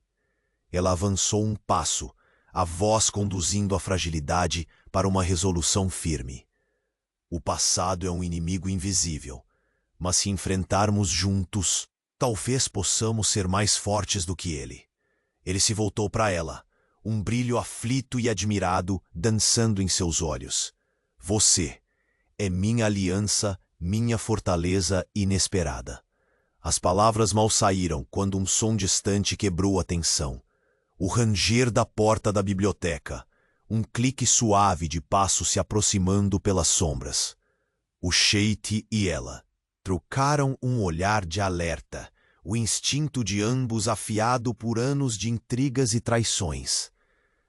Ela avançou um passo, a voz conduzindo a fragilidade para uma resolução firme. O passado é um inimigo invisível, mas se enfrentarmos juntos, talvez possamos ser mais fortes do que ele. Ele se voltou para ela, um brilho aflito e admirado dançando em seus olhos. Você é minha aliança, minha fortaleza inesperada. As palavras mal saíram quando um som distante quebrou a tensão. O ranger da porta da biblioteca, um clique suave de passos se aproximando pelas sombras. O Sheik e ela trocaram um olhar de alerta, o instinto de ambos afiado por anos de intrigas e traições.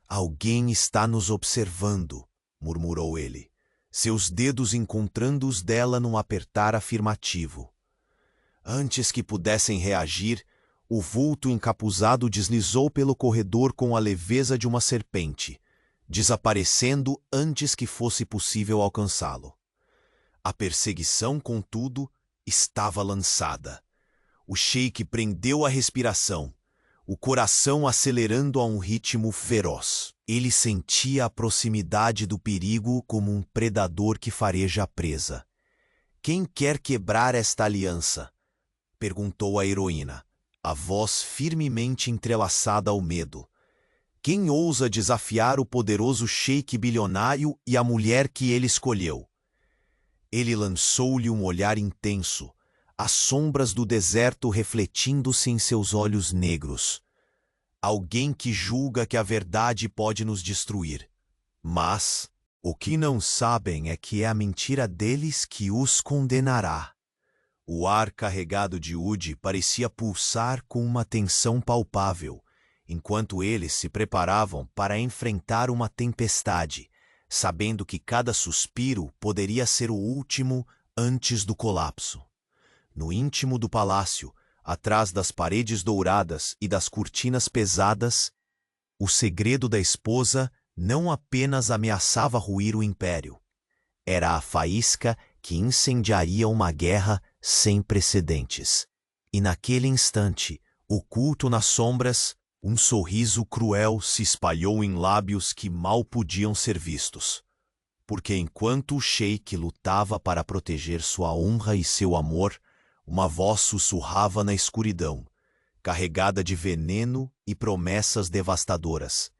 Alguém está nos observando, murmurou ele, seus dedos encontrando os dela num apertar afirmativo. Antes que pudessem reagir, o vulto encapuzado deslizou pelo corredor com a leveza de uma serpente, desaparecendo antes que fosse possível alcançá-lo. A perseguição, contudo, estava lançada. O Sheik prendeu a respiração, o coração acelerando a um ritmo feroz. Ele sentia a proximidade do perigo como um predador que fareja a presa. Quem quer quebrar esta aliança? Perguntou a heroína, a voz firmemente entrelaçada ao medo. Quem ousa desafiar o poderoso Sheik bilionário e a mulher que ele escolheu? Ele lançou-lhe um olhar intenso, as sombras do deserto refletindo-se em seus olhos negros. Alguém que julga que a verdade pode nos destruir. Mas o que não sabem é que é a mentira deles que os condenará. O ar carregado de Udi parecia pulsar com uma tensão palpável, enquanto eles se preparavam para enfrentar uma tempestade, sabendo que cada suspiro poderia ser o último antes do colapso. No íntimo do palácio, atrás das paredes douradas e das cortinas pesadas, o segredo da esposa não apenas ameaçava ruir o império. Era a faísca que incendiaria uma guerra sem precedentes. E naquele instante, oculto nas sombras, um sorriso cruel se espalhou em lábios que mal podiam ser vistos. Porque enquanto o sheik lutava para proteger sua honra e seu amor, uma voz sussurrava na escuridão, carregada de veneno e promessas devastadoras.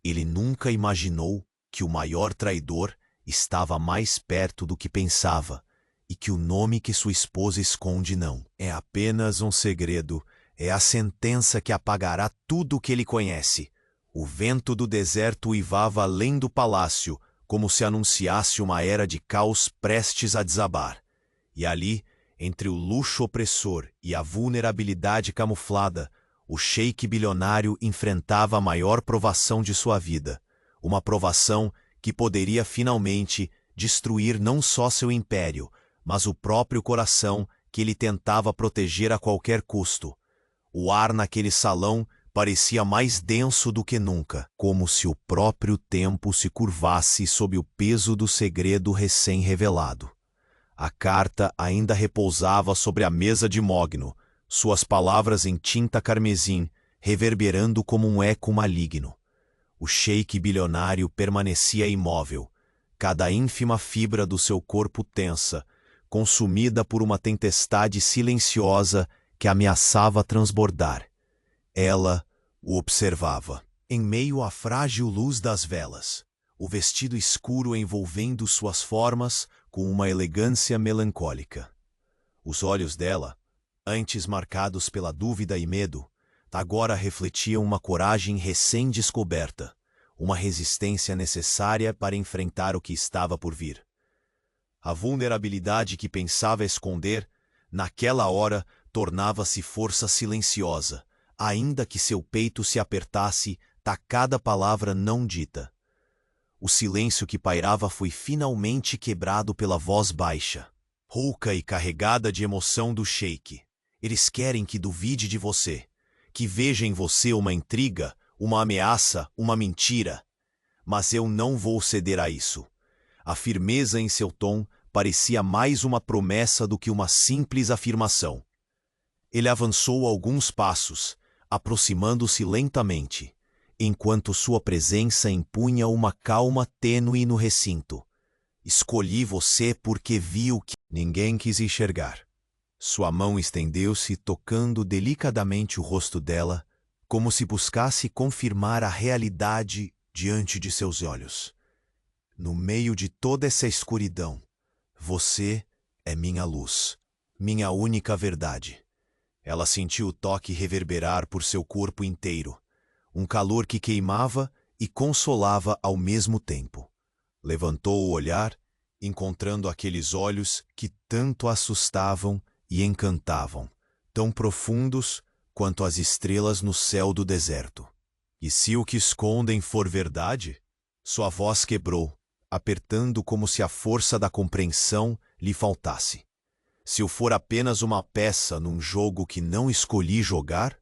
Ele nunca imaginou que o maior traidor estava mais perto do que pensava, e que o nome que sua esposa esconde não é apenas um segredo, é a sentença que apagará tudo o que ele conhece. O vento do deserto uivava além do palácio, como se anunciasse uma era de caos prestes a desabar. E ali, entre o luxo opressor e a vulnerabilidade camuflada, o sheik bilionário enfrentava a maior provação de sua vida, uma provação que poderia finalmente destruir não só seu império, mas o próprio coração que ele tentava proteger a qualquer custo. O ar naquele salão parecia mais denso do que nunca, como se o próprio tempo se curvasse sob o peso do segredo recém-revelado. A carta ainda repousava sobre a mesa de mogno, suas palavras em tinta carmesim, reverberando como um eco maligno. O sheik bilionário permanecia imóvel, cada ínfima fibra do seu corpo tensa, consumida por uma tempestade silenciosa que ameaçava transbordar. Ela o observava, em meio à frágil luz das velas, o vestido escuro envolvendo suas formas com uma elegância melancólica. Os olhos dela, antes marcados pela dúvida e medo, agora refletiam uma coragem recém-descoberta, uma resistência necessária para enfrentar o que estava por vir. A vulnerabilidade que pensava esconder, naquela hora, tornava-se força silenciosa, ainda que seu peito se apertasse a cada palavra não dita. O silêncio que pairava foi finalmente quebrado pela voz baixa, rouca e carregada de emoção do sheik. Eles querem que duvide de você, que veja em você uma intriga, uma ameaça, uma mentira. Mas eu não vou ceder a isso. A firmeza em seu tom parecia mais uma promessa do que uma simples afirmação. Ele avançou alguns passos, aproximando-se lentamente, enquanto sua presença impunha uma calma tênue no recinto. Escolhi você porque vi o que ninguém quis enxergar. Sua mão estendeu-se, tocando delicadamente o rosto dela, como se buscasse confirmar a realidade diante de seus olhos. No meio de toda essa escuridão, você é minha luz, minha única verdade. Ela sentiu o toque reverberar por seu corpo inteiro, um calor que queimava e consolava ao mesmo tempo. Levantou o olhar, encontrando aqueles olhos que tanto assustavam e encantavam, tão profundos quanto as estrelas no céu do deserto. E se o que escondem for verdade? Sua voz quebrou, apertando como se a força da compreensão lhe faltasse. Se eu for apenas uma peça num jogo que não escolhi jogar?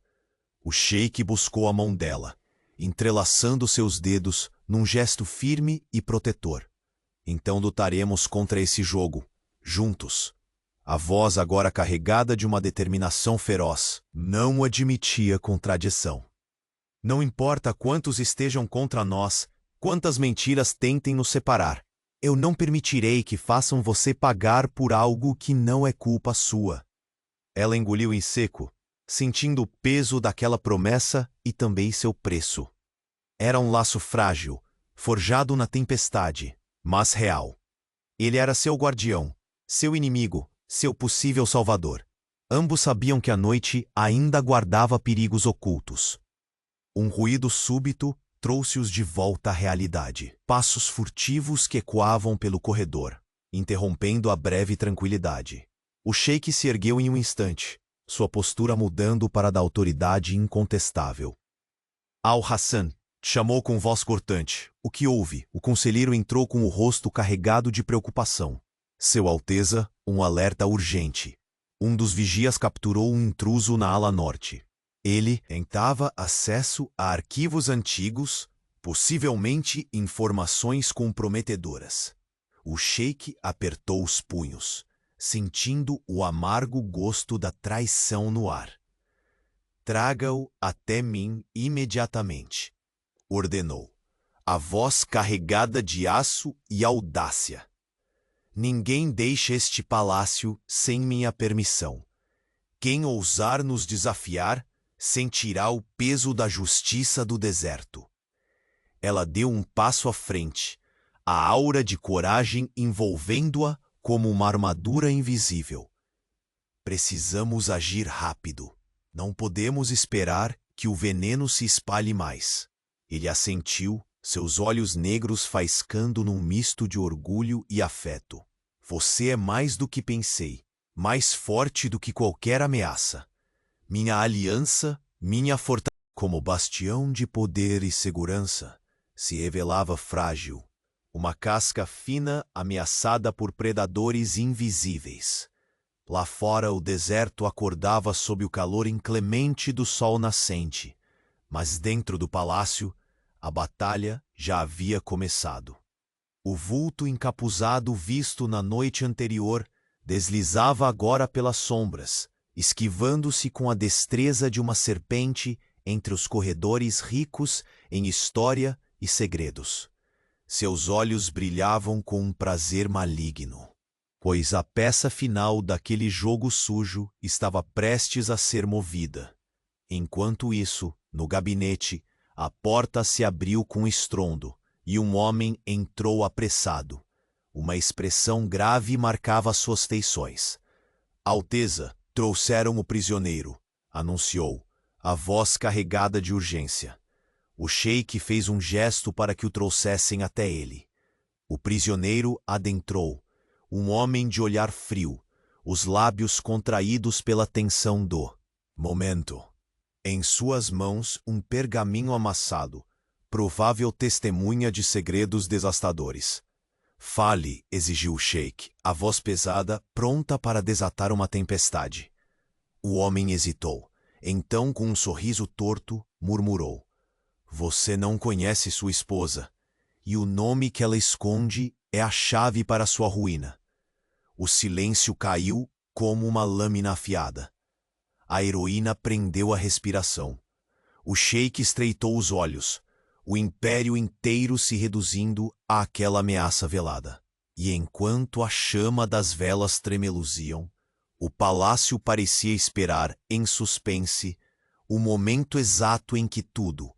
O sheik buscou a mão dela, entrelaçando seus dedos num gesto firme e protetor. Então lutaremos contra esse jogo, juntos. A voz, agora carregada de uma determinação feroz, não admitia contradição. Não importa quantos estejam contra nós, quantas mentiras tentem nos separar, eu não permitirei que façam você pagar por algo que não é culpa sua. Ela engoliu em seco, sentindo o peso daquela promessa e também seu preço. Era um laço frágil, forjado na tempestade, mas real. Ele era seu guardião, seu inimigo, seu possível salvador. Ambos sabiam que a noite ainda guardava perigos ocultos. Um ruído súbito trouxe-os de volta à realidade. Passos furtivos que ecoavam pelo corredor, interrompendo a breve tranquilidade. O sheik se ergueu em um instante, sua postura mudando para a da autoridade incontestável. Al-Hassan chamou com voz cortante. O que houve? O conselheiro entrou com o rosto carregado de preocupação. Seu Alteza, um alerta urgente. Um dos vigias capturou um intruso na ala norte. Ele tentava acesso a arquivos antigos, possivelmente informações comprometedoras. O sheik apertou os punhos, sentindo o amargo gosto da traição no ar. Traga-o até mim imediatamente, ordenou, a voz carregada de aço e audácia. Ninguém deixa este palácio sem minha permissão. Quem ousar nos desafiar sentirá o peso da justiça do deserto. Ela deu um passo à frente, a aura de coragem envolvendo-a como uma armadura invisível. Precisamos agir rápido. Não podemos esperar que o veneno se espalhe mais. Ele assentiu, seus olhos negros faiscando num misto de orgulho e afeto. Você é mais do que pensei, mais forte do que qualquer ameaça. Minha aliança, minha fortaleza, como bastião de poder e segurança, se revelava frágil, uma casca fina ameaçada por predadores invisíveis. Lá fora o deserto acordava sob o calor inclemente do sol nascente, mas dentro do palácio a batalha já havia começado. O vulto encapuzado visto na noite anterior deslizava agora pelas sombras, esquivando-se com a destreza de uma serpente entre os corredores ricos em história e segredos. Seus olhos brilhavam com um prazer maligno, pois a peça final daquele jogo sujo estava prestes a ser movida. Enquanto isso, no gabinete, a porta se abriu com estrondo e um homem entrou apressado. Uma expressão grave marcava suas feições. Alteza, trouxeram o prisioneiro, anunciou, a voz carregada de urgência. O sheik fez um gesto para que o trouxessem até ele. O prisioneiro adentrou, um homem de olhar frio, os lábios contraídos pela tensão do momento. Em suas mãos, um pergaminho amassado, provável testemunha de segredos devastadores. Fale, exigiu o sheik, a voz pesada, pronta para desatar uma tempestade. O homem hesitou. Então, com um sorriso torto, murmurou. Você não conhece sua esposa, e o nome que ela esconde é a chave para sua ruína. O silêncio caiu como uma lâmina afiada. A heroína prendeu a respiração. O sheik estreitou os olhos, o império inteiro se reduzindo àquela ameaça velada. E enquanto a chama das velas tremeluziam, o palácio parecia esperar, em suspense, o momento exato em que tudo,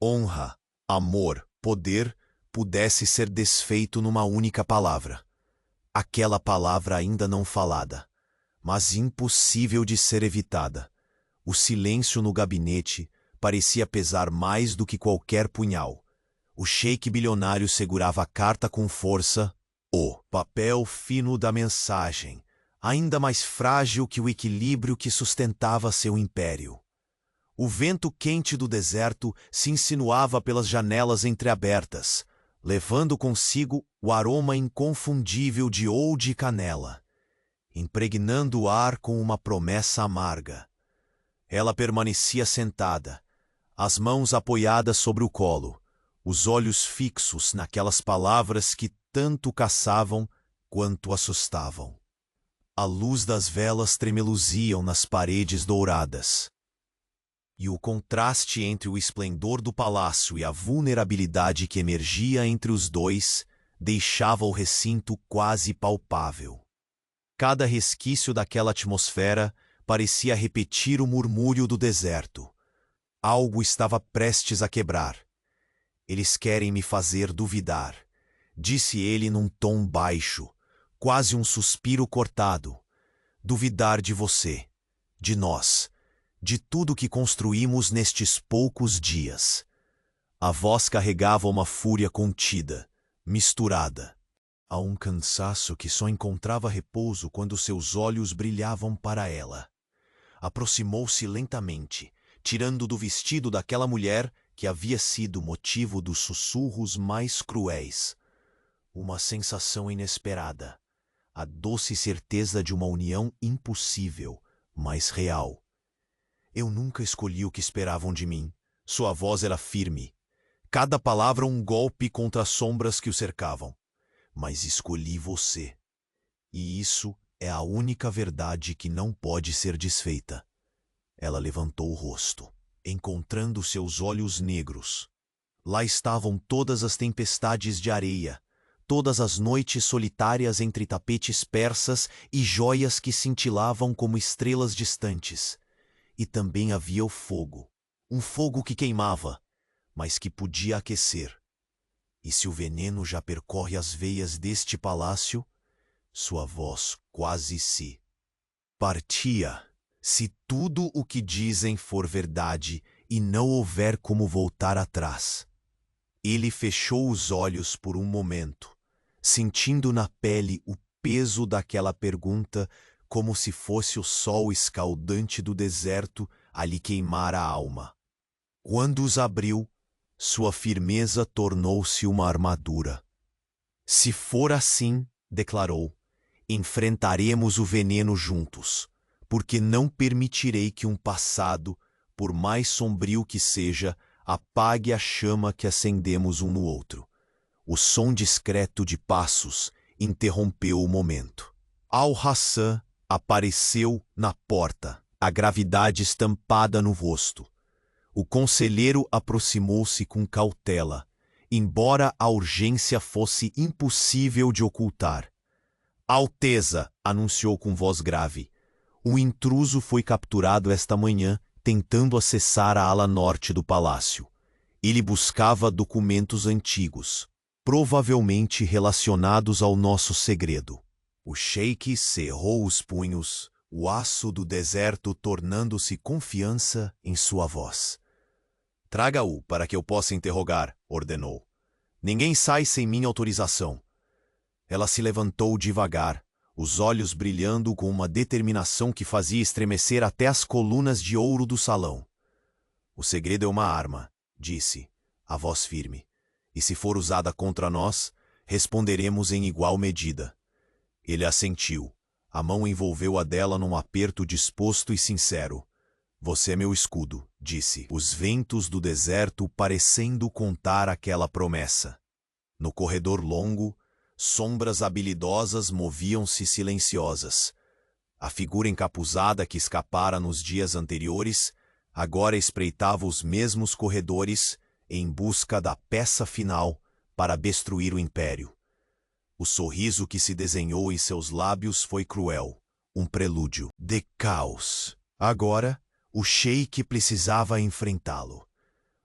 honra, amor, poder, pudesse ser desfeito numa única palavra. Aquela palavra ainda não falada, mas impossível de ser evitada. O silêncio no gabinete parecia pesar mais do que qualquer punhal. O sheik bilionário segurava a carta com força, o papel fino da mensagem, ainda mais frágil que o equilíbrio que sustentava seu império. O vento quente do deserto se insinuava pelas janelas entreabertas, levando consigo o aroma inconfundível de oud e canela, impregnando o ar com uma promessa amarga. Ela permanecia sentada, as mãos apoiadas sobre o colo, os olhos fixos naquelas palavras que tanto caçavam quanto assustavam. A luz das velas tremeluziam nas paredes douradas. E o contraste entre o esplendor do palácio e a vulnerabilidade que emergia entre os dois deixava o recinto quase palpável. Cada resquício daquela atmosfera parecia repetir o murmúrio do deserto. Algo estava prestes a quebrar. Eles querem me fazer duvidar, disse ele num tom baixo, quase um suspiro cortado. Duvidar de você, de nós, de tudo que construímos nestes poucos dias. A voz carregava uma fúria contida, misturada, a um cansaço que só encontrava repouso quando seus olhos brilhavam para ela. Aproximou-se lentamente, tirando do vestido daquela mulher que havia sido motivo dos sussurros mais cruéis. Uma sensação inesperada, a doce certeza de uma união impossível, mas real. Eu nunca escolhi o que esperavam de mim. Sua voz era firme, cada palavra um golpe contra as sombras que o cercavam. Mas escolhi você. E isso é a única verdade que não pode ser desfeita. Ela levantou o rosto, encontrando seus olhos negros. Lá estavam todas as tempestades de areia, todas as noites solitárias entre tapetes persas e joias que cintilavam como estrelas distantes. E também havia o fogo, um fogo que queimava, mas que podia aquecer. E se o veneno já percorre as veias deste palácio, sua voz quase se partia. Se tudo o que dizem for verdade e não houver como voltar atrás. Ele fechou os olhos por um momento, sentindo na pele o peso daquela pergunta como se fosse o sol escaldante do deserto a lhe queimar a alma. Quando os abriu, sua firmeza tornou-se uma armadura. Se for assim, declarou, enfrentaremos o veneno juntos, porque não permitirei que um passado, por mais sombrio que seja, apague a chama que acendemos um no outro. O som discreto de passos interrompeu o momento. Al-Hassan apareceu na porta, a gravidade estampada no rosto. O conselheiro aproximou-se com cautela, embora a urgência fosse impossível de ocultar. Alteza, anunciou com voz grave, o intruso foi capturado esta manhã tentando acessar a ala norte do palácio. Ele buscava documentos antigos, provavelmente relacionados ao nosso segredo. O sheik cerrou os punhos, o aço do deserto tornando-se confiança em sua voz. Traga-o para que eu possa interrogar, ordenou. Ninguém sai sem minha autorização. Ela se levantou devagar, os olhos brilhando com uma determinação que fazia estremecer até as colunas de ouro do salão. O segredo é uma arma, disse, a voz firme, e se for usada contra nós, responderemos em igual medida. Ele assentiu. A mão envolveu a dela num aperto disposto e sincero. Você é meu escudo, disse, os ventos do deserto parecendo contar aquela promessa. No corredor longo, sombras habilidosas moviam-se silenciosas. A figura encapuzada que escapara nos dias anteriores, agora espreitava os mesmos corredores em busca da peça final para destruir o império. O sorriso que se desenhou em seus lábios foi cruel, um prelúdio de caos. Agora, o sheik precisava enfrentá-lo.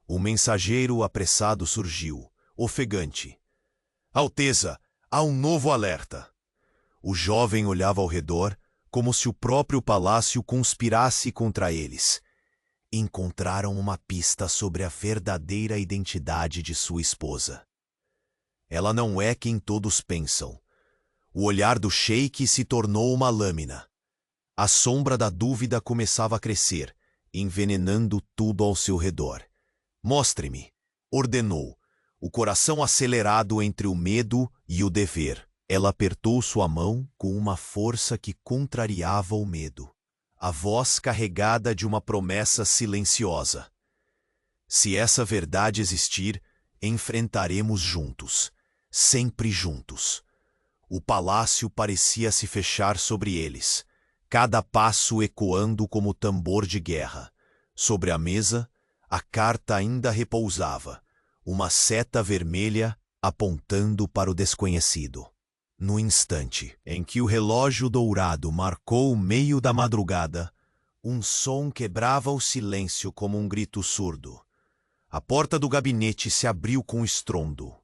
O mensageiro apressado surgiu, ofegante. Alteza, há um novo alerta. O jovem olhava ao redor, como se o próprio palácio conspirasse contra eles. Encontraram uma pista sobre a verdadeira identidade de sua esposa. Ela não é quem todos pensam. O olhar do sheik se tornou uma lâmina. A sombra da dúvida começava a crescer, envenenando tudo ao seu redor. Mostre-me, ordenou, o coração acelerado entre o medo e o dever. Ela apertou sua mão com uma força que contrariava o medo. A voz carregada de uma promessa silenciosa. Se essa verdade existir, enfrentaremos juntos. Sempre juntos. O palácio parecia se fechar sobre eles, cada passo ecoando como tambor de guerra. Sobre a mesa, a carta ainda repousava, uma seta vermelha apontando para o desconhecido. No instante em que o relógio dourado marcou o meio da madrugada, um som quebrava o silêncio como um grito surdo. A porta do gabinete se abriu com estrondo.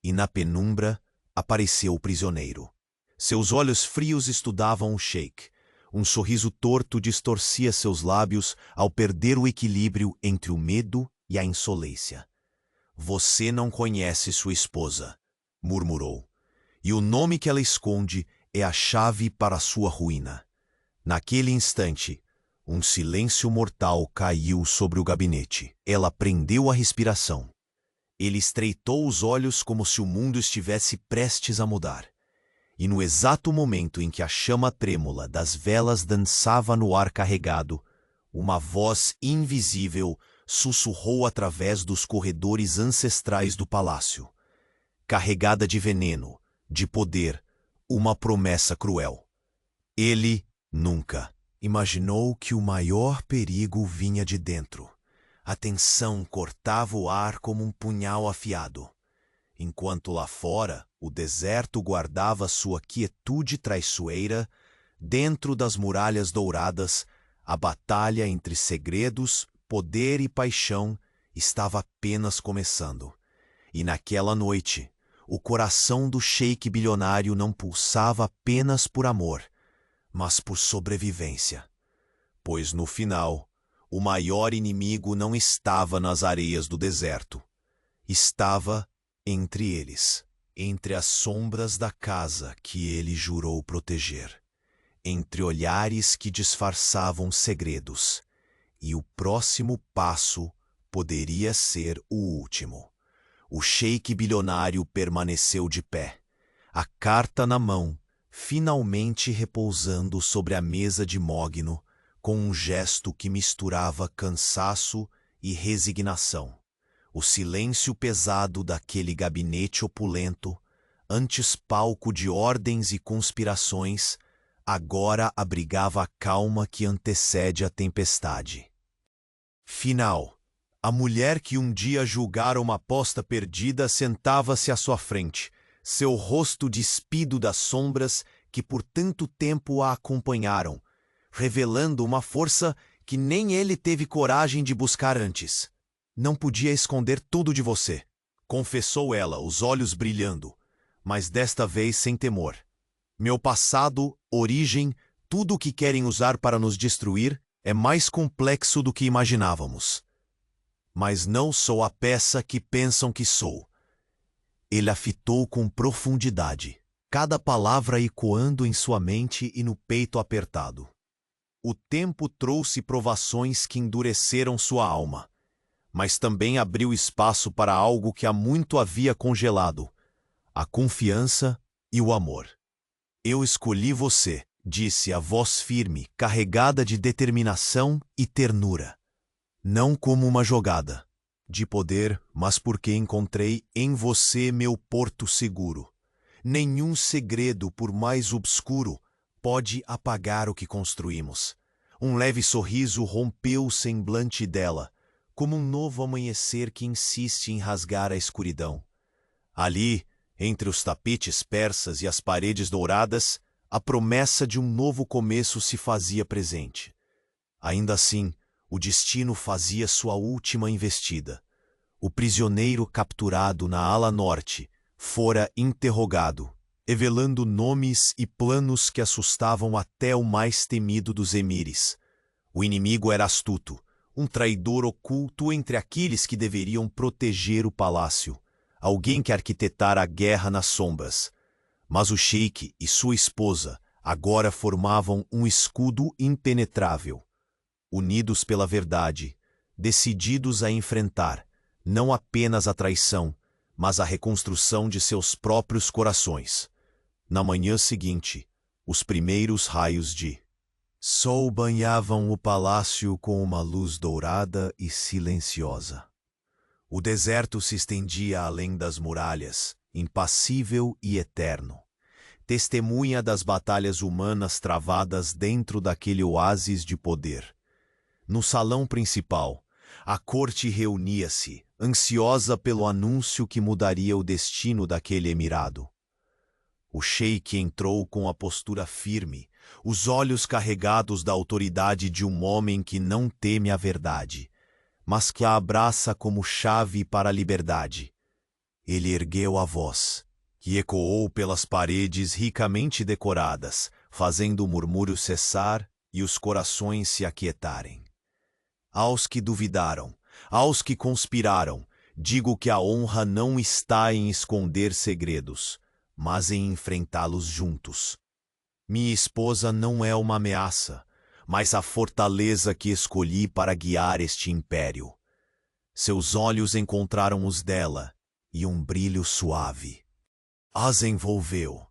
E na penumbra apareceu o prisioneiro. Seus olhos frios estudavam o sheik. Um sorriso torto distorcia seus lábios ao perder o equilíbrio entre o medo e a insolência. Você não conhece sua esposa, murmurou. E o nome que ela esconde é a chave para sua ruína. Naquele instante, Um silêncio mortal caiu sobre o gabinete. Ela prendeu a respiração. Ele estreitou os olhos como se o mundo estivesse prestes a mudar. E no exato momento em que a chama trêmula das velas dançava no ar carregado, uma voz invisível sussurrou através dos corredores ancestrais do palácio. Carregada de veneno, de poder, uma promessa cruel. Ele nunca imaginou que o maior perigo vinha de dentro. A tensão cortava o ar como um punhal afiado. Enquanto lá fora o deserto guardava sua quietude traiçoeira, dentro das muralhas douradas, a batalha entre segredos, poder e paixão estava apenas começando. E naquela noite, o coração do sheik bilionário não pulsava apenas por amor, mas por sobrevivência. Pois no final, o maior inimigo não estava nas areias do deserto. Estava entre eles, entre as sombras da casa que ele jurou proteger, entre olhares que disfarçavam segredos, e o próximo passo poderia ser o último. O sheik bilionário permaneceu de pé, a carta na mão, finalmente repousando sobre a mesa de mogno, com um gesto que misturava cansaço e resignação. O silêncio pesado daquele gabinete opulento, antes palco de ordens e conspirações, agora abrigava a calma que antecede a tempestade. Final. A mulher que um dia julgara uma aposta perdida sentava-se à sua frente, seu rosto despido das sombras que por tanto tempo a acompanharam, revelando uma força que nem ele teve coragem de buscar antes. Não podia esconder tudo de você, confessou ela, os olhos brilhando, mas desta vez sem temor. Meu passado, origem, tudo o que querem usar para nos destruir é mais complexo do que imaginávamos. Mas não sou a peça que pensam que sou. Ele a fitou com profundidade, cada palavra ecoando em sua mente e no peito apertado. O tempo trouxe provações que endureceram sua alma, mas também abriu espaço para algo que há muito havia congelado: a confiança e o amor. Eu escolhi você, disse a voz firme, carregada de determinação e ternura. Não como uma jogada de poder, mas porque encontrei em você meu porto seguro. Nenhum segredo, por mais obscuro, pode apagar o que construímos. Um leve sorriso rompeu o semblante dela, como um novo amanhecer que insiste em rasgar a escuridão. Ali, entre os tapetes persas e as paredes douradas, a promessa de um novo começo se fazia presente. Ainda assim, o destino fazia sua última investida. O prisioneiro capturado na ala norte fora interrogado, revelando nomes e planos que assustavam até o mais temido dos emires. O inimigo era astuto, um traidor oculto entre aqueles que deveriam proteger o palácio, alguém que arquitetara a guerra nas sombras. Mas o sheik e sua esposa agora formavam um escudo impenetrável. Unidos pela verdade, decididos a enfrentar, não apenas a traição, mas a reconstrução de seus próprios corações. Na manhã seguinte, os primeiros raios de sol banhavam o palácio com uma luz dourada e silenciosa. O deserto se estendia além das muralhas, impassível e eterno, testemunha das batalhas humanas travadas dentro daquele oásis de poder. No salão principal, a corte reunia-se, ansiosa pelo anúncio que mudaria o destino daquele emirado. O sheik entrou com a postura firme, os olhos carregados da autoridade de um homem que não teme a verdade, mas que a abraça como chave para a liberdade. Ele ergueu a voz, que ecoou pelas paredes ricamente decoradas, fazendo o murmúrio cessar e os corações se aquietarem. Aos que duvidaram, aos que conspiraram, digo que a honra não está em esconder segredos, mas em enfrentá-los juntos. Minha esposa não é uma ameaça, mas a fortaleza que escolhi para guiar este império. Seus olhos encontraram os dela, e um brilho suave as envolveu.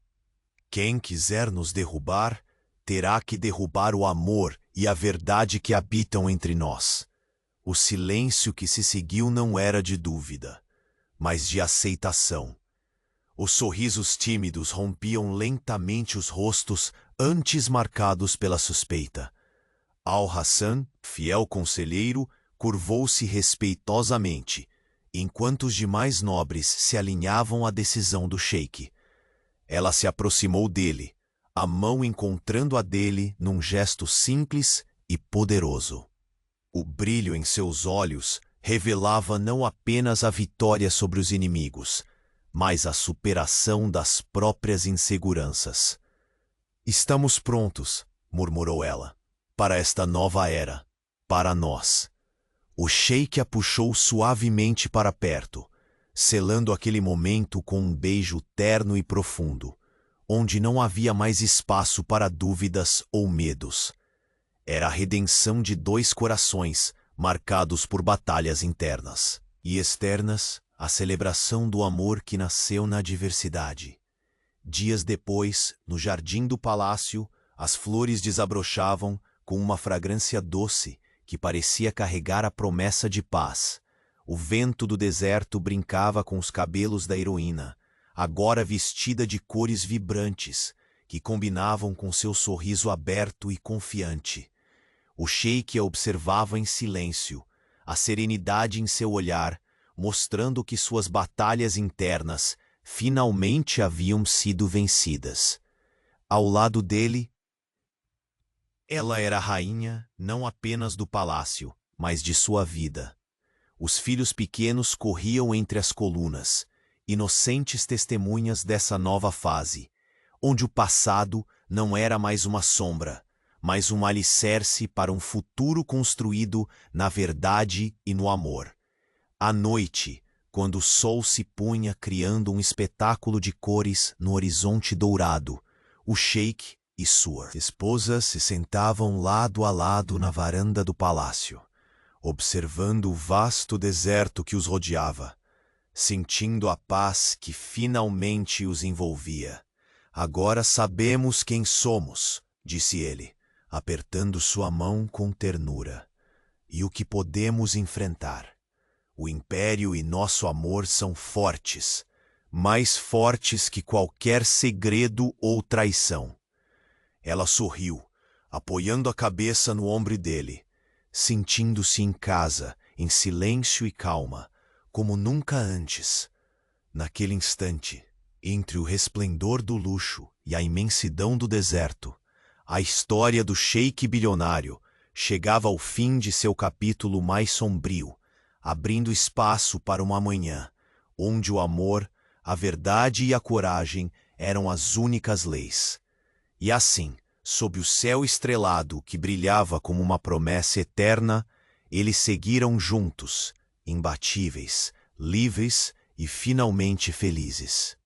Quem quiser nos derrubar, terá que derrubar o amor e a verdade que habitam entre nós. O silêncio que se seguiu não era de dúvida, mas de aceitação. Os sorrisos tímidos rompiam lentamente os rostos antes marcados pela suspeita. Al-Hassan, fiel conselheiro, curvou-se respeitosamente, enquanto os demais nobres se alinhavam à decisão do sheik. Ela se aproximou dele, a mão encontrando a dele num gesto simples e poderoso. O brilho em seus olhos revelava não apenas a vitória sobre os inimigos, mas a superação das próprias inseguranças. "Estamos prontos", murmurou ela, "para esta nova era, para nós." O sheik a puxou suavemente para perto, selando aquele momento com um beijo terno e profundo, onde não havia mais espaço para dúvidas ou medos. Era a redenção de dois corações marcados por batalhas internas e externas, a celebração do amor que nasceu na adversidade. Dias depois, no jardim do palácio, as flores desabrochavam com uma fragrância doce que parecia carregar a promessa de paz. O vento do deserto brincava com os cabelos da heroína, agora vestida de cores vibrantes, que combinavam com seu sorriso aberto e confiante. O sheik a observava em silêncio, a serenidade em seu olhar, mostrando que suas batalhas internas finalmente haviam sido vencidas. Ao lado dele, ela era a rainha não apenas do palácio, mas de sua vida. Os filhos pequenos corriam entre as colunas, inocentes testemunhas dessa nova fase, onde o passado não era mais uma sombra, mas um alicerce para um futuro construído na verdade e no amor. À noite, quando o sol se punha criando um espetáculo de cores no horizonte dourado, o sheik e sua esposa se sentavam lado a lado na varanda do palácio, observando o vasto deserto que os rodeava, sentindo a paz que finalmente os envolvia. "Agora sabemos quem somos", disse ele, apertando sua mão com ternura, "e o que podemos enfrentar. O Império e nosso amor são fortes, mais fortes que qualquer segredo ou traição." Ela sorriu, apoiando a cabeça no ombro dele, sentindo-se em casa, em silêncio e calma, como nunca antes. Naquele instante, entre o resplendor do luxo e a imensidão do deserto, a história do sheik bilionário chegava ao fim de seu capítulo mais sombrio, abrindo espaço para uma manhã, onde o amor, a verdade e a coragem eram as únicas leis. E assim, sob o céu estrelado que brilhava como uma promessa eterna, eles seguiram juntos, imbatíveis, livres e finalmente felizes.